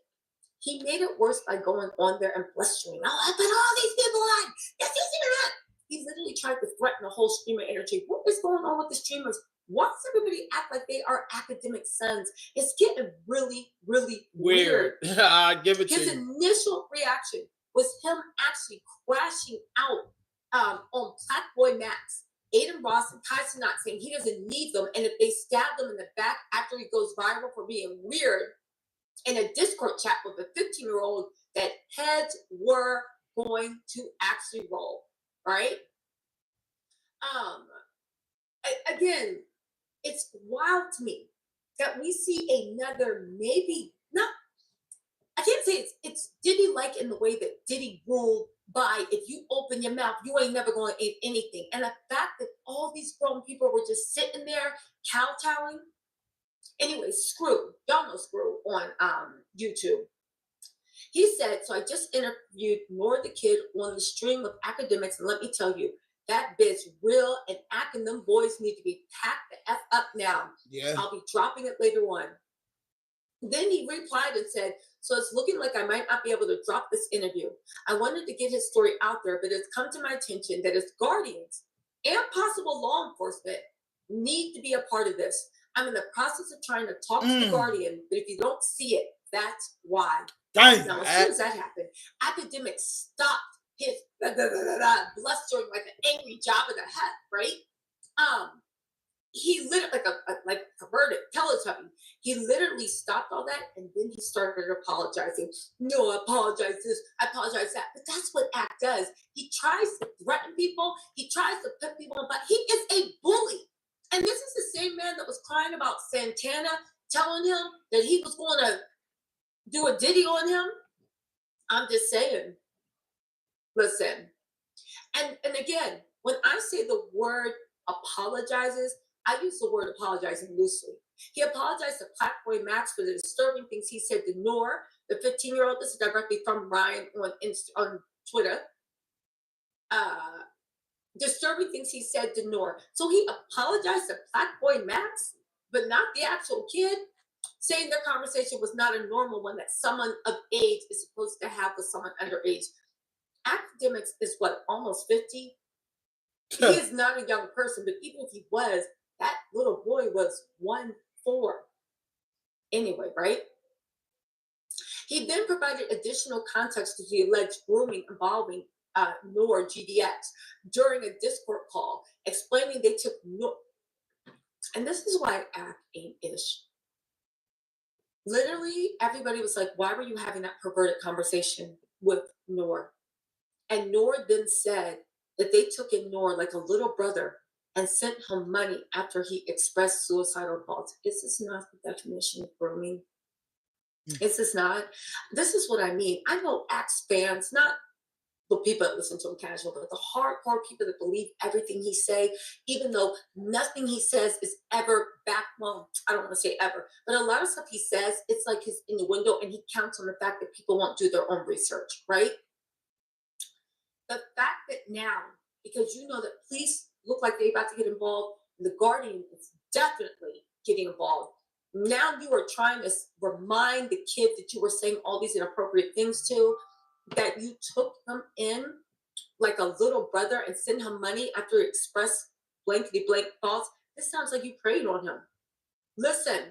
He made it worse by going on there and blustering. Oh, I put all these people on. Yes, you see that? He literally tried to threaten the whole streamer energy. What is going on with the streamers? Why does everybody act like they are academic sons? It's getting really, really weird. I give it to His you. initial reaction was him actually crashing out on Black Max, Aiden Ross, and Kai Cenat, saying he doesn't need them, and if they stab them in the back after he goes viral for being weird in a Discord chat with a 15-year-old, that heads were going to actually roll, right? Again, it's wild to me that we see another, maybe not, I can't say it's Diddy-like in the way that Diddy ruled by, if you open your mouth, you ain't never going to eat anything. And the fact that all these grown people were just sitting there kowtowing. Anyway, Screw, y'all know Screw on YouTube. He said, so I just interviewed Nor the Kid on the stream of Academics, and let me tell you, that bitch real, and acting them boys need to be packed the F up now. Yeah. I'll be dropping it later on. Then he replied and said, so it's looking like I might not be able to drop this interview. I wanted to get his story out there, but it's come to my attention that his guardians and possible law enforcement need to be a part of this. I'm in the process of trying to talk to the guardian, but if you don't see it, that's why. Dang, now, as soon as that happened, Academics stopped his blustering like an angry Jabba the Hutt, right? He literally, like a perverted Teletubby, he literally stopped all that, and then he started apologizing. No, I apologize this, I apologize that. But that's what ACT does. He tries to threaten people. He tries to put people on, but he is a bully. And this is the same man that was crying about Santana telling him that he was going to do a ditty on him. I'm just saying. Listen. And again, when I say the word apologizes, I use the word apologizing loosely. He apologized to Black Max for the disturbing things he said to Noor, the 15-year-old. This is directly from Ryan on Twitter. Disturbing things he said to Noor. So he apologized to Black Max, but not the actual kid, saying their conversation was not a normal one that someone of age is supposed to have with someone underage. Academics is what, almost 50? He is not a young person, but even if he was, that little boy was 1-4. Anyway, right? He then provided additional context to the alleged grooming involving Noor GDX during a Discord call, explaining they took Noor. And this is why ACT ain't ish. Literally, everybody was like, why were you having that perverted conversation with Noor? And Noor then said that they took in Noor like a little brother and sent him money after he expressed suicidal thoughts. Is this not the definition of grooming? Is this not? This is what I mean. I know ACT's fans, not the people that listen to him casual, but the hardcore people that believe everything he say, even though nothing he says is ever back. Well, I don't want to say ever, but a lot of stuff he says, it's like his innuendo, and he counts on the fact that people won't do their own research, right? The fact that now, because you know that police look like they're about to get involved, the Guardian is definitely getting involved. Now you are trying to remind the kid that you were saying all these inappropriate things to, that you took him in like a little brother and sent him money after he expressed blankety blank thoughts. This sounds like you preyed on him. Listen,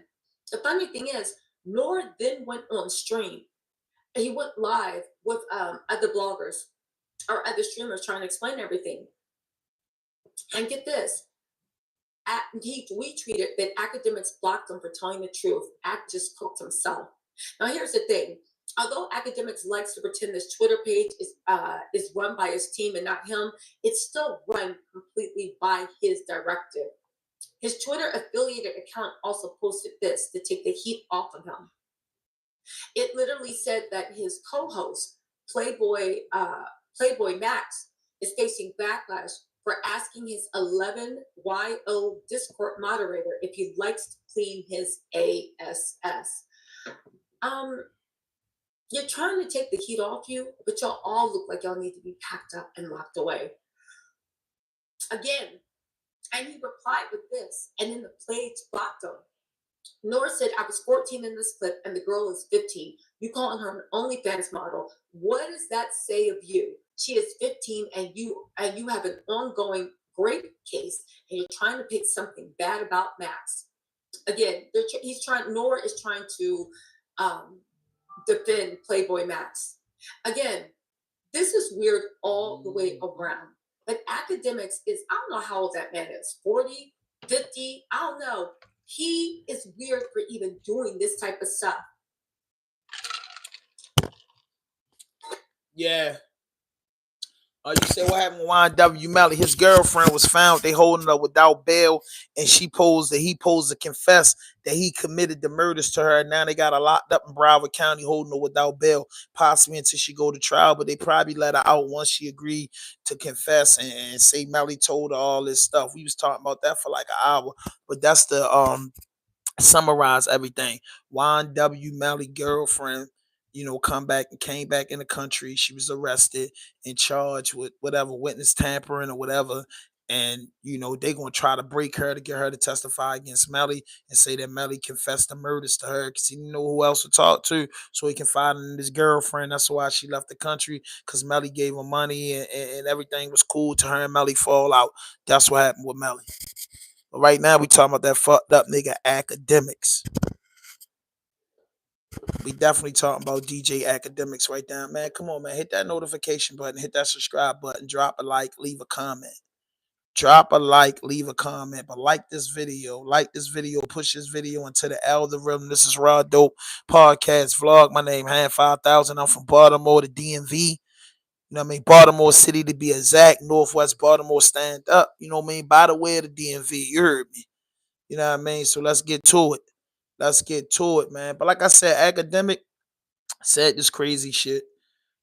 the funny thing is, Noor then went on stream, and he went live with other bloggers or other streamers trying to explain everything. And get this, he retweeted that Academics blocked him for telling the truth. ACT just cooked himself. Now here's the thing. Although Academics likes to pretend this Twitter page is run by his team and not him, it's still run completely by his directive. His Twitter affiliated account also posted this to take the heat off of him. It literally said that his co-host, Playboy Max, is facing backlash for asking his 11YO Discord moderator if he likes to clean his ASS. You're trying to take the heat off you, but y'all all look like y'all need to be packed up and locked away. Again, and he replied with this, and then the page blocked him. Noor said, I was 14 in this clip, and the girl is 15. You calling her an OnlyFans model. What does that say of you? She is 15, and you have an ongoing rape case, and you're trying to pick something bad about Max. Again, Noor is trying to defend Playboy Max. Again, This is weird all the way around. But academics is, I don't know how old that man is, 40, 50, I don't know. He is weird for even doing this type of stuff. Yeah. You said what happened with YNW Melly? His girlfriend was found. They holding her without bail, and he posed to confess that he committed the murders to her. And now they got her locked up in Broward County, holding her without bail, possibly until she go to trial. But they probably let her out once she agreed to confess and say Melly told her all this stuff. We was talking about that for like an hour, but that's the summarize everything. YNW Melly girlfriend, came back in the country. She was arrested and charged with whatever witness tampering or whatever. And they gonna try to break her to get her to testify against Melly and say that Melly confessed the murders to her because he didn't know who else to talk to, so he confided in his girlfriend. That's why she left the country, because Melly gave her money and everything was cool to her and Melly fall out. That's what happened with Melly. But right now we talking about that fucked up nigga Academics. We definitely talking about DJ Academics right now, man. Come on, man. Hit that notification button, hit that subscribe button, drop a like, leave a comment. Drop a like, leave a comment, but like this video, push this video into the algorithm. This is Raw Dope Podcast Vlog. My name Han 5000. I'm from Baltimore, the DMV. You know what I mean? Baltimore City to be exact. Northwest Baltimore, stand up. You know what I mean? By the way of the DMV. You heard me. You know what I mean? So let's get to it. Let's get to it, man. But like I said, Academic said this crazy shit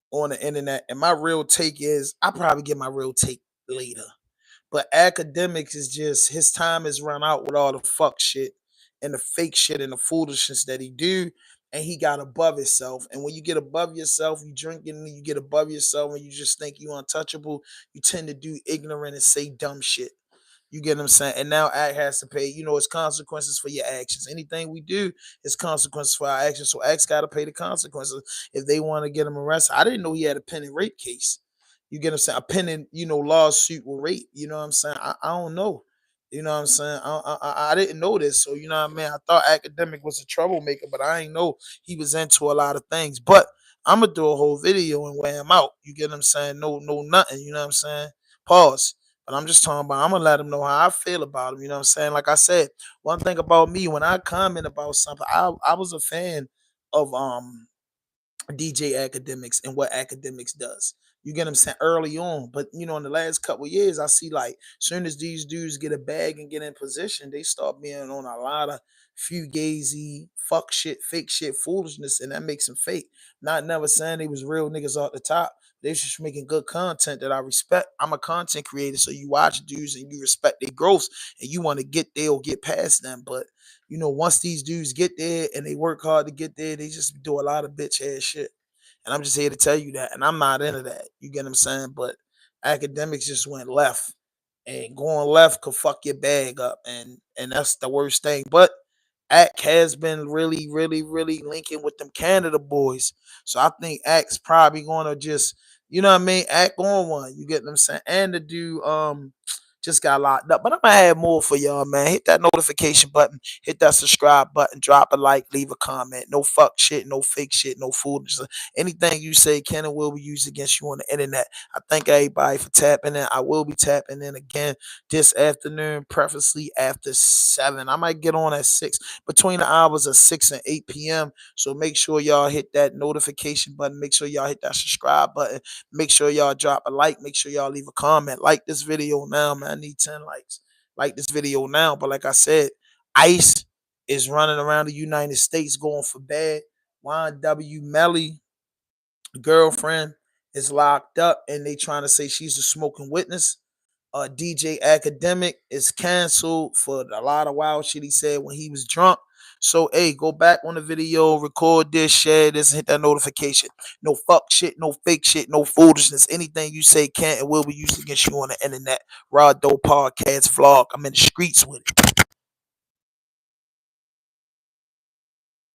on the internet. And my real take is, I probably get my real take later. But Academics is just, his time is run out with all the fuck shit and the fake shit and the foolishness that he do. And he got above himself. And when you get above yourself, you drinking, and you get above yourself and you just think you untouchable, you tend to do ignorant and say dumb shit. You get what I'm saying? And now Act has to pay, it's consequences for your actions. Anything we do is consequences for our actions. So Act's got to pay the consequences if they want to get him arrested. I didn't know he had a pending rape case. You get what I'm saying? A pending, lawsuit with rape. You know what I'm saying? I don't know. You know what I'm saying? I didn't know this. So, you know what I mean? I thought Academic was a troublemaker, but I ain't know he was into a lot of things. But I'm going to do a whole video and weigh him out. You get what I'm saying? No, nothing. You know what I'm saying? Pause. But I'm just talking about, I'm going to let him know how I feel about him. You know what I'm saying? Like I said, one thing about me, when I comment about something, I was a fan of DJ Academics and what Academics does. You get what I'm saying? Early on. But, in the last couple of years, I see like, soon as these dudes get a bag and get in position, they start being on a lot of fugazi, fuck shit, fake shit, foolishness, and that makes them fake. Not never saying they was real niggas off the top. They just making good content that I respect. I'm a content creator, so you watch dudes and you respect their growth and you want to get there or get past them. But, once these dudes get there and they work hard to get there, they just do a lot of bitch ass shit. And I'm just here to tell you that. And I'm not into that. You get what I'm saying? But Academics just went left. And going left could fuck your bag up. And that's the worst thing. But Act has been really, really, really linking with them Canada boys. So I think Act's probably gonna just, Act on one. You get what I'm saying? And the dude just got locked up. But I'm gonna have more for y'all, man. Hit that notification button, hit that subscribe button, drop a like, leave a comment. No fuck shit, no fake shit, no foolishness. Anything you say can and will be used against you on the internet. I thank everybody for tapping in. I will be tapping in again this afternoon, preferably after 7. I might get on at 6, between the hours of 6 and 8 p.m. So make sure y'all hit that notification button. Make sure y'all hit that subscribe button. Make sure y'all drop a like. Make sure y'all leave a comment. Like this video now, man. I need 10 likes. Like this video now. But like I said, ICE is running around the United States going for bad. YNW Melly girlfriend is locked up and they trying to say she's a smoking witness. DJ Academic is canceled for a lot of wild shit he said when he was drunk. So, hey, go back on the video, record this, share this, and hit that notification. No fuck shit, no fake shit, no foolishness. Anything you say can and will be used against you on the internet. Raw Dope Podcast Vlog. I'm in the streets with it.